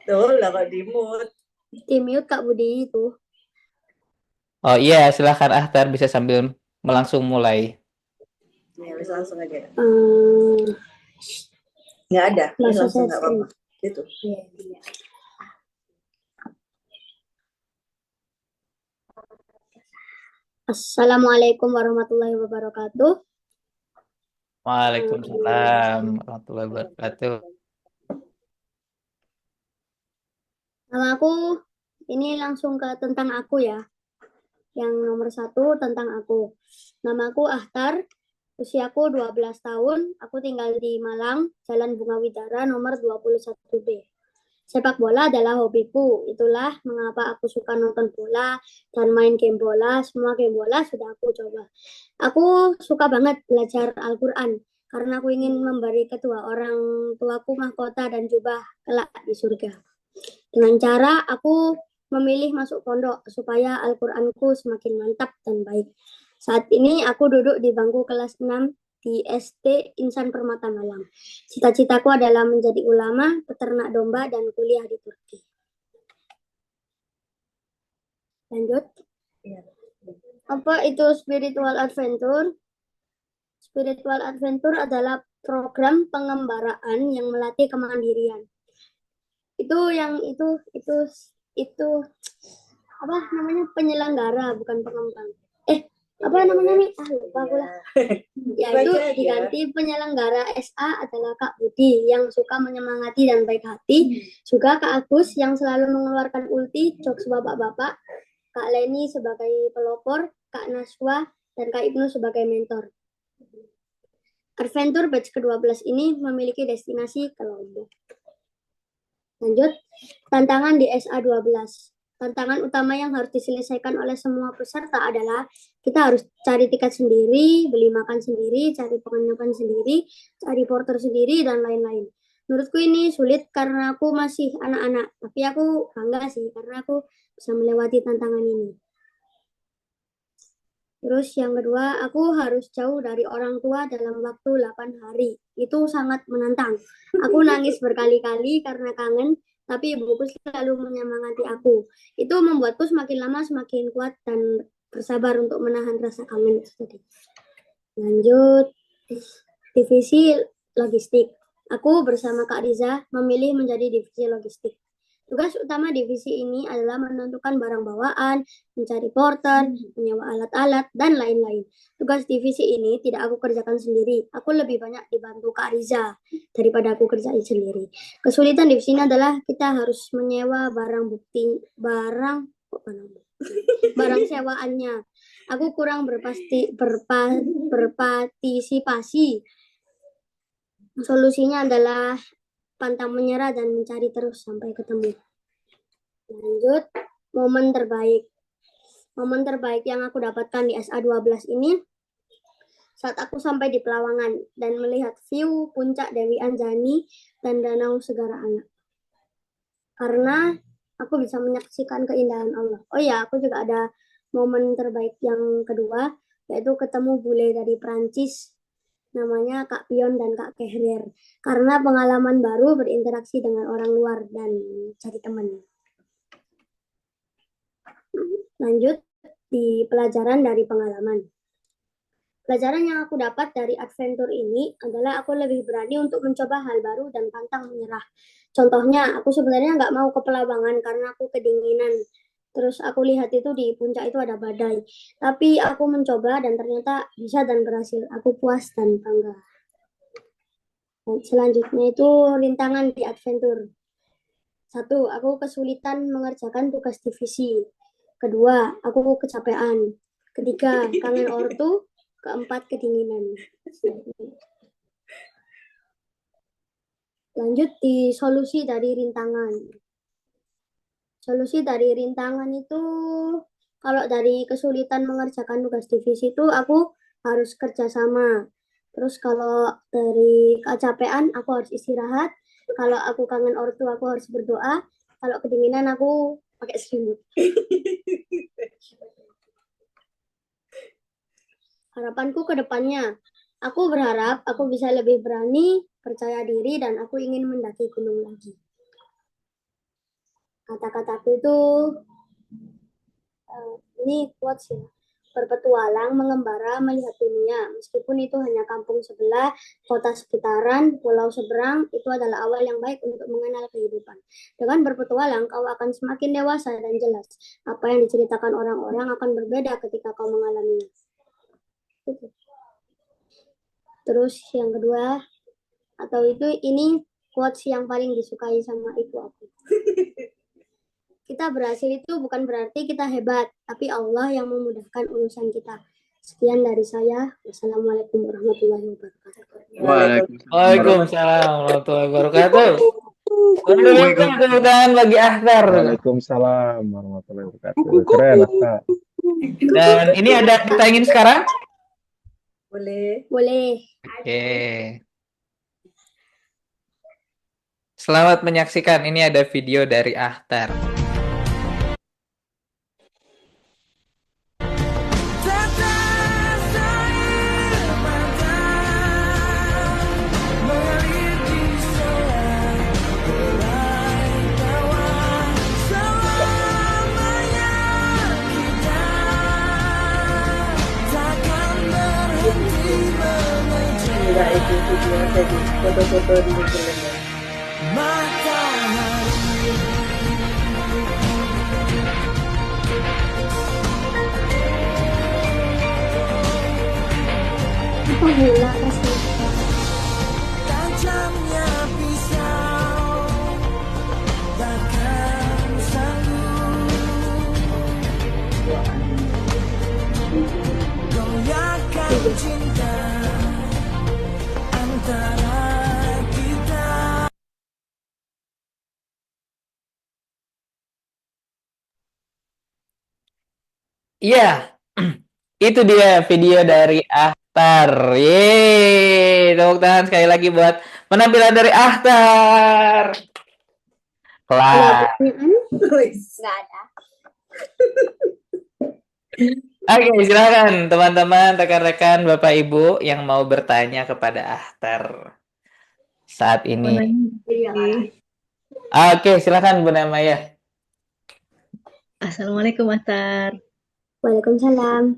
Speaker 10: Tuh lah kok di-mute.
Speaker 4: Di-mute Kak Budi itu.
Speaker 1: Oh iya, silakan Ahtar bisa sambil langsung mulai.
Speaker 10: Ya, bisa langsung aja. Nggak ada, bisa langsung nggak apa-apa. Gitu.
Speaker 4: Iya. Assalamualaikum warahmatullahi wabarakatuh.
Speaker 1: Waalaikumsalam warahmatullahi wabarakatuh.
Speaker 4: Nama aku, ini langsung ke tentang aku ya. Yang nomor 1 tentang aku. Nama aku Ahtar, usiaku 12 tahun, aku tinggal di Malang, Jalan Bunga Widara nomor 21B. Sepak bola adalah hobiku, itulah mengapa aku suka nonton bola dan main game bola, semua game bola sudah aku coba. Aku suka banget belajar Al-Quran, karena aku ingin memberi kedua orang tuaku mahkota dan jubah kelak di surga. Dengan cara aku memilih masuk pondok supaya Al-Quranku semakin mantap dan baik. Saat ini aku duduk di bangku kelas 6 di SD Insan Permata Malang. Cita-citaku adalah menjadi ulama, peternak domba, dan kuliah di Turki. Lanjut. Apa itu spiritual adventure? Spiritual adventure adalah program pengembaraan yang melatih kemandirian. Itu apa namanya, penyelenggara bukan pengembang. Apa namanya nih? Lupa aku lah. Ya itu diganti penyelenggara SA adalah Kak Budi yang suka menyemangati dan baik hati. Juga Kak Agus yang selalu mengeluarkan ulti, jokes bapak-bapak. Kak Leni sebagai pelopor, Kak Naswa dan Kak Ibnu sebagai mentor. Adventure batch ke-12 ini memiliki destinasi ke Lombok. Lanjut, tantangan di SA12. Tantangan utama yang harus diselesaikan oleh semua peserta adalah kita harus cari tiket sendiri, beli makan sendiri, cari penginapan sendiri, cari porter sendiri, dan lain-lain. Menurutku ini sulit karena aku masih anak-anak, tapi aku bangga sih karena aku bisa melewati tantangan ini. Terus yang kedua, aku harus jauh dari orang tua dalam waktu 8 hari. Itu sangat menantang. Aku nangis berkali-kali karena kangen, tapi ibuku selalu menyemangati aku. Itu membuatku semakin lama semakin kuat dan bersabar untuk menahan rasa kangen itu tadi. Lanjut, divisi logistik. Aku bersama Kak Riza memilih menjadi divisi logistik. Tugas utama divisi ini adalah menentukan barang bawaan, mencari porter, menyewa alat-alat, dan lain-lain. Tugas divisi ini tidak aku kerjakan sendiri. Aku lebih banyak dibantu Kak Riza daripada aku kerjain sendiri. Kesulitan divisi ini adalah kita harus menyewa barang sewaannya. Aku kurang berpartisipasi. Solusinya adalah pantang menyerah dan mencari terus sampai ketemu. Lanjut, momen terbaik. Momen terbaik yang aku dapatkan di SA12 ini saat aku sampai di Pelawangan dan melihat view puncak Dewi Anjani dan Danau Segara Anak. Karena aku bisa menyaksikan keindahan Allah. Oh ya, aku juga ada momen terbaik yang kedua, yaitu ketemu bule dari Prancis, namanya Kak Pion dan Kak Kehrier. Karena pengalaman baru berinteraksi dengan orang luar dan cari teman. Lanjut di pelajaran dari pengalaman. Pelajaran yang aku dapat dari adventure ini adalah aku lebih berani untuk mencoba hal baru dan pantang menyerah. Contohnya, aku sebenarnya nggak mau ke Pelawangan karena aku kedinginan. Terus aku lihat itu di puncak itu ada badai. Tapi aku mencoba dan ternyata bisa dan berhasil. Aku puas dan bangga. Dan selanjutnya itu rintangan di adventure. 1. Aku kesulitan mengerjakan tugas divisi. Kedua, aku kecapean. Ketiga, kangen ortu. Keempat, kedinginan. Lanjut di solusi dari rintangan. Solusi dari rintangan itu, kalau dari kesulitan mengerjakan tugas divisi itu aku harus kerjasama. Terus kalau dari kecapean aku harus istirahat. Kalau aku kangen ortu aku harus berdoa. Kalau kedinginan aku pakai selimut. Harapanku ke depannya, aku berharap aku bisa lebih berani, percaya diri, dan aku ingin mendaki gunung lagi. Kata-kataku itu, ini quotes ya. Berpetualang, mengembara, melihat dunia. Meskipun itu hanya kampung sebelah, kota sekitaran, pulau seberang, itu adalah awal yang baik untuk mengenal kehidupan. Dengan berpetualang, kau akan semakin dewasa dan jelas. Apa yang diceritakan orang-orang akan berbeda ketika kau mengalaminya. Terus yang kedua, atau ini quotes yang paling disukai sama ibu aku. Kita berhasil itu bukan berarti kita hebat, tapi Allah yang memudahkan urusan kita. Sekian dari saya. Wassalamualaikum warahmatullahi wabarakatuh.
Speaker 1: Waalaikumsalam warahmatullahi wabarakatuh. Tepuk tangan bagi Ahtar.
Speaker 6: Waalaikumsalam warahmatullahi wabarakatuh. Keren, Ahtar.
Speaker 1: Dan ini ada kita ingin sekarang?
Speaker 10: Boleh.
Speaker 4: Boleh.
Speaker 1: Oke. Selamat menyaksikan. Ini ada video dari Ahtar.
Speaker 10: Enggak itu video tadi foto-foto di film.
Speaker 4: Apa gula kasih?
Speaker 11: Tajamnya pisau takkan sanggup goyahkan cinta antara kita.
Speaker 1: Iya, itu dia video dari Ahtar. Yeay, tepuk tangan sekali lagi buat penampilan dari Ahtar. Kelas.
Speaker 4: Nggak ada.
Speaker 1: Oke, silakan teman-teman, rekan-rekan, Bapak Ibu yang mau bertanya kepada Ahtar saat ini. Oke, silakan Bu Namaya.
Speaker 3: Assalamualaikum Ahtar.
Speaker 4: Waalaikumsalam.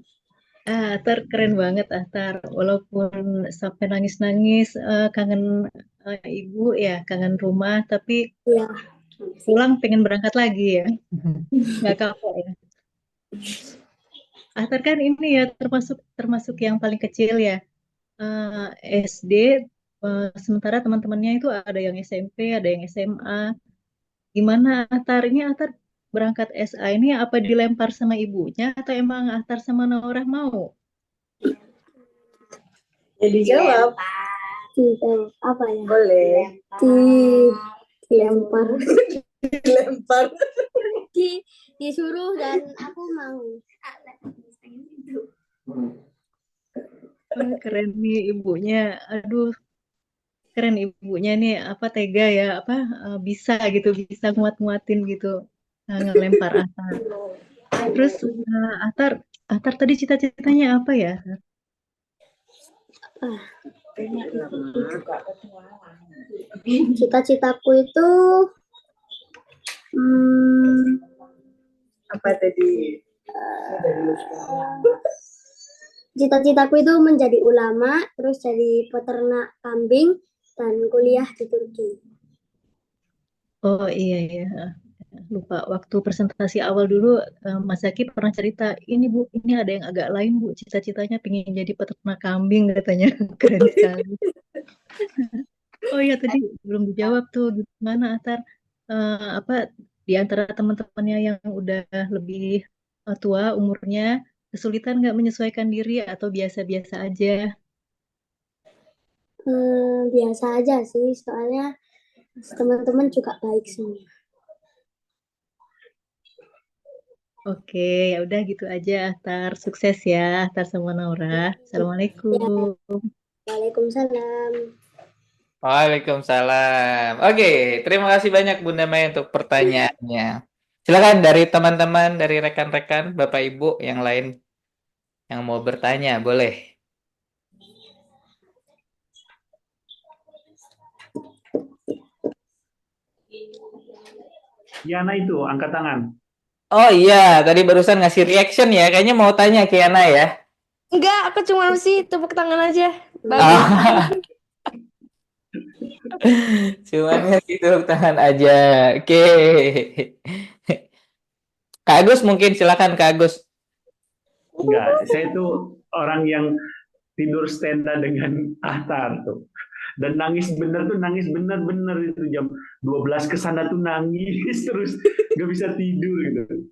Speaker 3: Ahtar keren banget Ahtar. Walaupun sampai nangis-nangis, kangen Ibu ya, kangen rumah, tapi
Speaker 4: Iya.
Speaker 3: pulang pengen berangkat lagi ya. Nggak kapok ya. Ahtar kan ini ya termasuk yang paling kecil ya. SD, sementara teman-temannya itu ada yang SMP, ada yang SMA. Gimana Ahtar? Ini Ahtar berangkat SA ini apa dilempar sama ibunya atau emang Ahtar sama Naurah mau?
Speaker 10: Jadi jawab.
Speaker 4: Tidak, apa ya?
Speaker 10: Boleh.
Speaker 4: Dilempar.
Speaker 10: Dilempar.
Speaker 4: Disuruh dan aku mau.
Speaker 3: Keren nih ibunya. Aduh, keren ibunya nih apa tega ya apa bisa gitu bisa nguat-nguatin gitu ngelempar Ahtar. Terus Ahtar tadi cita-citanya apa ya?
Speaker 4: Cita-citaku itu
Speaker 10: Apa tadi?
Speaker 4: cita-citaku itu menjadi ulama, terus jadi peternak kambing dan kuliah di Turki.
Speaker 3: Oh iya. Lupa waktu presentasi awal dulu Mas Zaki pernah cerita ini Bu, ini ada yang agak lain Bu, cita-citanya pengen jadi peternak kambing katanya. Keren sekali. Oh iya tadi belum dijawab tuh gimana Atar apa di antara teman-temannya yang udah lebih tua umurnya kesulitan nggak menyesuaikan diri atau biasa-biasa aja?
Speaker 4: Biasa aja sih, soalnya teman-teman juga baik semua.
Speaker 3: Oke, ya udah gitu aja Atar. Sukses ya Atar sama Naura. Assalamualaikum.
Speaker 4: Waalaikumsalam.
Speaker 1: Waalaikumsalam. Oke, terima kasih banyak Bunda Maya untuk pertanyaannya. Silakan dari teman-teman, dari rekan-rekan, Bapak Ibu yang lain yang mau bertanya, boleh.
Speaker 9: Yana itu angkat tangan.
Speaker 1: Oh iya, tadi barusan ngasih reaction ya. Kayaknya mau tanya Kiana ya.
Speaker 12: Enggak, aku cuma sih tepuk tangan aja.
Speaker 1: Ah. Cuman ngasih tepuk tangan aja. Oke. Kak Agus mungkin silakan Kak Agus.
Speaker 9: Enggak, saya itu orang yang tidur stand-up dengan Ahtar tuh. Dan nangis bener itu jam 12 ke sana tuh nangis terus nggak bisa tidur gitu.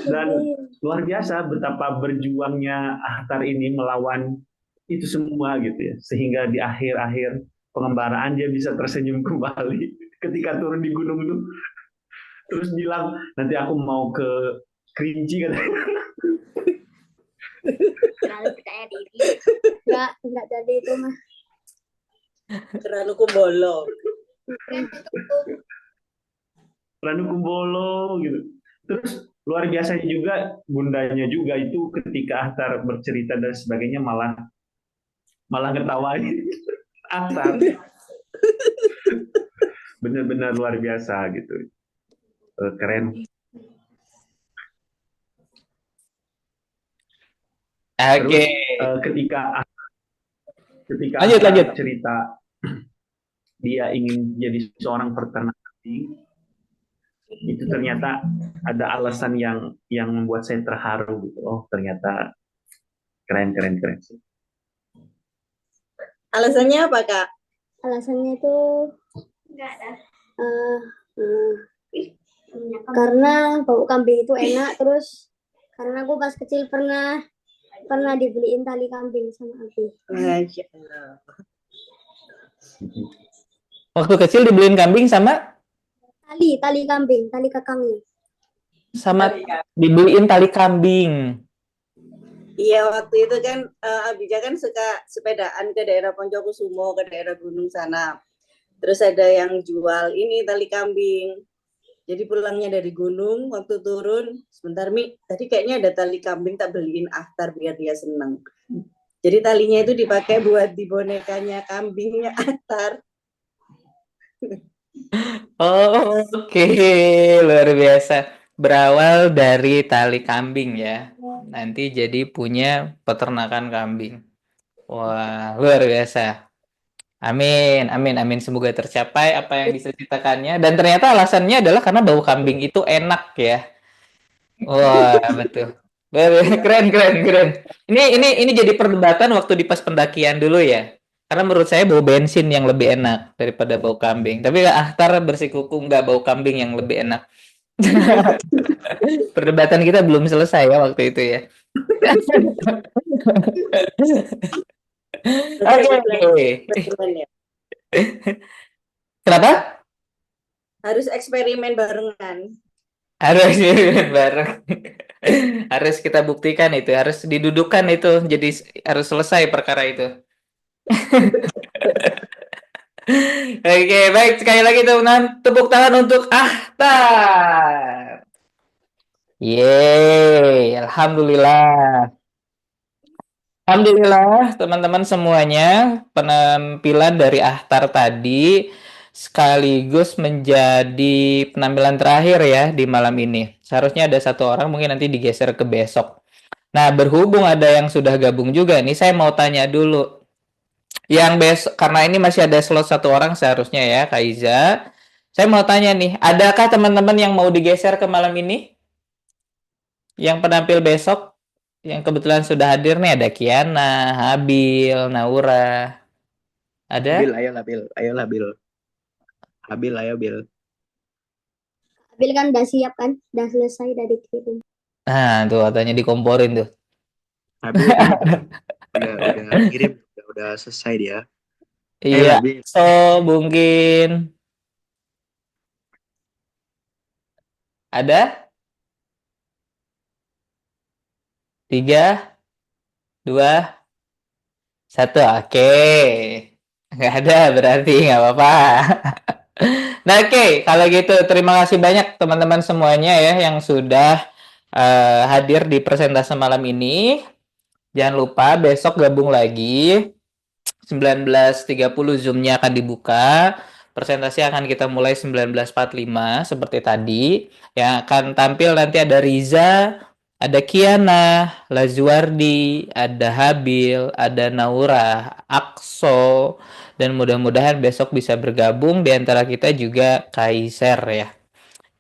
Speaker 9: Dan luar biasa betapa berjuangnya Ahtar ini melawan itu semua gitu ya. Sehingga di akhir-akhir pengembaraan dia bisa tersenyum kembali ketika turun di gunung itu. Terus bilang nanti aku mau ke Kerinci katanya.
Speaker 4: Terlalu percaya diri. Enggak jadi itu mah.
Speaker 10: Terlalu kumbolo.
Speaker 9: Terlalu kumbolo gitu. Terus luar biasa juga bundanya juga itu ketika Ahtar bercerita dan sebagainya malah ngetawain Ahtar. Benar-benar luar biasa gitu. Keren.
Speaker 1: Oke.
Speaker 9: Terus ketika
Speaker 1: lanjut.
Speaker 9: cerita dia ingin jadi seorang peternak kambing, itu ternyata ada alasan yang membuat saya terharu gitu. Oh ternyata keren sih.
Speaker 10: Alasannya apa Kak?
Speaker 4: Alasannya itu karena bau kambing itu enak, terus karena aku pas kecil pernah dibeliin tali kambing sama Abi.
Speaker 10: Masya Allah.
Speaker 1: Waktu kecil dibeliin kambing sama?
Speaker 4: Tali kambing, tali kekangnya.
Speaker 1: Sama dibeliin tali kambing.
Speaker 10: Iya waktu itu kan Abija kan suka sepedaan ke daerah Poncokusumo, ke daerah gunung sana. Terus ada yang jual ini tali kambing. Jadi pulangnya dari gunung, waktu turun, sebentar Mi, tadi kayaknya ada tali kambing tak beliin Ahtar biar dia seneng. Jadi talinya itu dipakai buat di bonekanya kambingnya Ahtar.
Speaker 1: Oh, oke. Luar biasa. Berawal dari tali kambing ya. Nanti jadi punya peternakan kambing. Wah, luar biasa. Amin, amin, amin. Semoga tercapai apa yang dicita-citakannya. Dan ternyata alasannya adalah karena bau kambing itu enak ya. Wah, betul. Keren, keren, keren. Ini jadi perdebatan waktu di pas pendakian dulu ya. Karena menurut saya bau bensin yang lebih enak daripada bau kambing. Tapi Ahtar bersikuku nggak bau kambing yang lebih enak. Perdebatan kita belum selesai ya waktu itu ya. Oke.
Speaker 10: Eksperimen ya.
Speaker 1: Kenapa?
Speaker 10: Harus eksperimen barengan.
Speaker 1: Harus bareng. Harus kita buktikan itu, harus didudukan itu. Jadi harus selesai perkara itu. Oke, baik. Sekali lagi teman-teman, tepuk tangan untuk Ahtar. Yeay, alhamdulillah. Alhamdulillah, teman-teman semuanya, penampilan dari Ahtar tadi sekaligus menjadi penampilan terakhir ya di malam ini. Seharusnya ada satu orang, mungkin nanti digeser ke besok. Nah, berhubung ada yang sudah gabung juga nih, saya mau tanya dulu. Yang besok, karena ini masih ada slot satu orang seharusnya ya, Kak Iza. Saya mau tanya nih, adakah teman-teman yang mau digeser ke malam ini? Yang penampil besok? Yang kebetulan sudah hadir nih ada Kiana, Habil, Naura. Ada?
Speaker 5: Bil, ayolah Bil, ayolah Bil. Habil, ayo Bil.
Speaker 4: Habil kan udah siap kan? Udah selesai dari kirim.
Speaker 1: Nah, tuh katanya dikomporin tuh.
Speaker 5: Habil kan udah kirim, udah selesai dia.
Speaker 1: Iya,
Speaker 5: Habil.
Speaker 1: so mungkin ada 3, 2, 1. Oke. Nggak ada berarti nggak apa-apa. Nah, oke. Kalau gitu terima kasih banyak teman-teman semuanya ya yang sudah hadir di presentasi malam ini. Jangan lupa besok gabung lagi. 19.30 Zoom-nya akan dibuka. Presentasi akan kita mulai 19.45 seperti tadi. Yang akan tampil nanti ada Riza, ada Kiana, Lazuardi, ada Habil, ada Naura, Akso, dan mudah-mudahan besok bisa bergabung. Di antara kita juga Kaiser ya,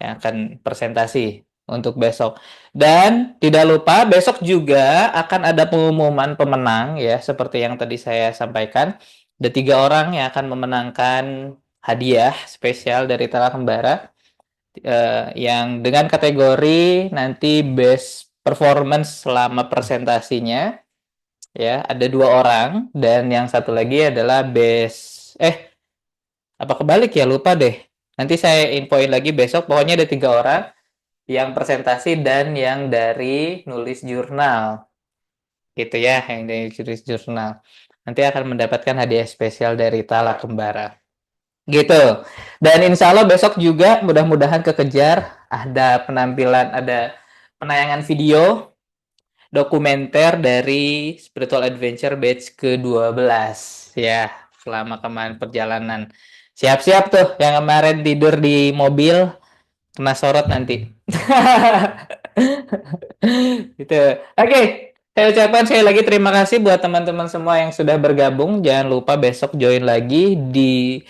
Speaker 1: yang akan presentasi untuk besok. Dan tidak lupa besok juga akan ada pengumuman pemenang ya, seperti yang tadi saya sampaikan. Ada 3 orang yang akan memenangkan hadiah spesial dari Tala Kembara. Yang dengan kategori nanti best performance selama presentasinya ya, ada 2 orang, dan yang satu lagi adalah best apa kebalik ya, lupa deh, nanti saya infoin lagi besok. Pokoknya ada 3 orang yang presentasi dan yang dari nulis jurnal gitu ya, yang dari nulis jurnal nanti akan mendapatkan hadiah spesial dari Tala Kembara gitu. Dan insya Allah besok juga mudah-mudahan kekejar ada penampilan, ada penayangan video dokumenter dari Spiritual Adventure batch ke-12 ya, selama kemarin perjalanan. Siap-siap tuh yang kemarin tidur di mobil kena sorot nanti. Gitu. Oke. Saya ucapkan sekali lagi terima kasih buat teman-teman semua yang sudah bergabung. Jangan lupa besok join lagi di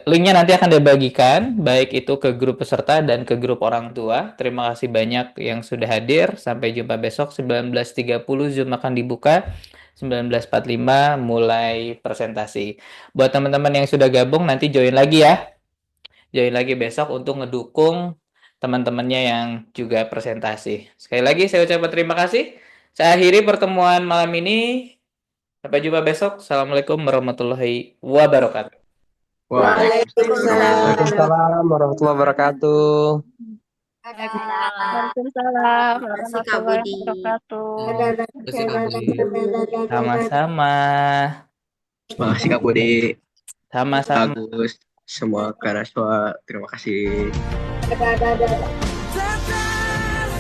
Speaker 1: linknya nanti akan dibagikan baik itu ke grup peserta dan ke grup orang tua. Terima kasih banyak yang sudah hadir. Sampai jumpa besok 19.30 Zoom akan dibuka. 19.45 mulai presentasi. Buat teman-teman yang sudah gabung nanti join lagi ya. Join lagi besok untuk ngedukung teman-temannya yang juga presentasi. Sekali lagi saya ucapkan terima kasih. Saya akhiri pertemuan malam ini. Sampai jumpa besok. Assalamualaikum warahmatullahi wabarakatuh.
Speaker 13: Waalaikumsalam warahmatullahi wabarakatuh.
Speaker 12: Waalaikumsalam warahmatullahi wabarakatuh.
Speaker 1: Sama-sama.
Speaker 5: Terima kasih Kak Budi.
Speaker 1: Sama-sama.
Speaker 5: Bagus. Semua Karaswa, terima kasih.
Speaker 11: Tetap sayang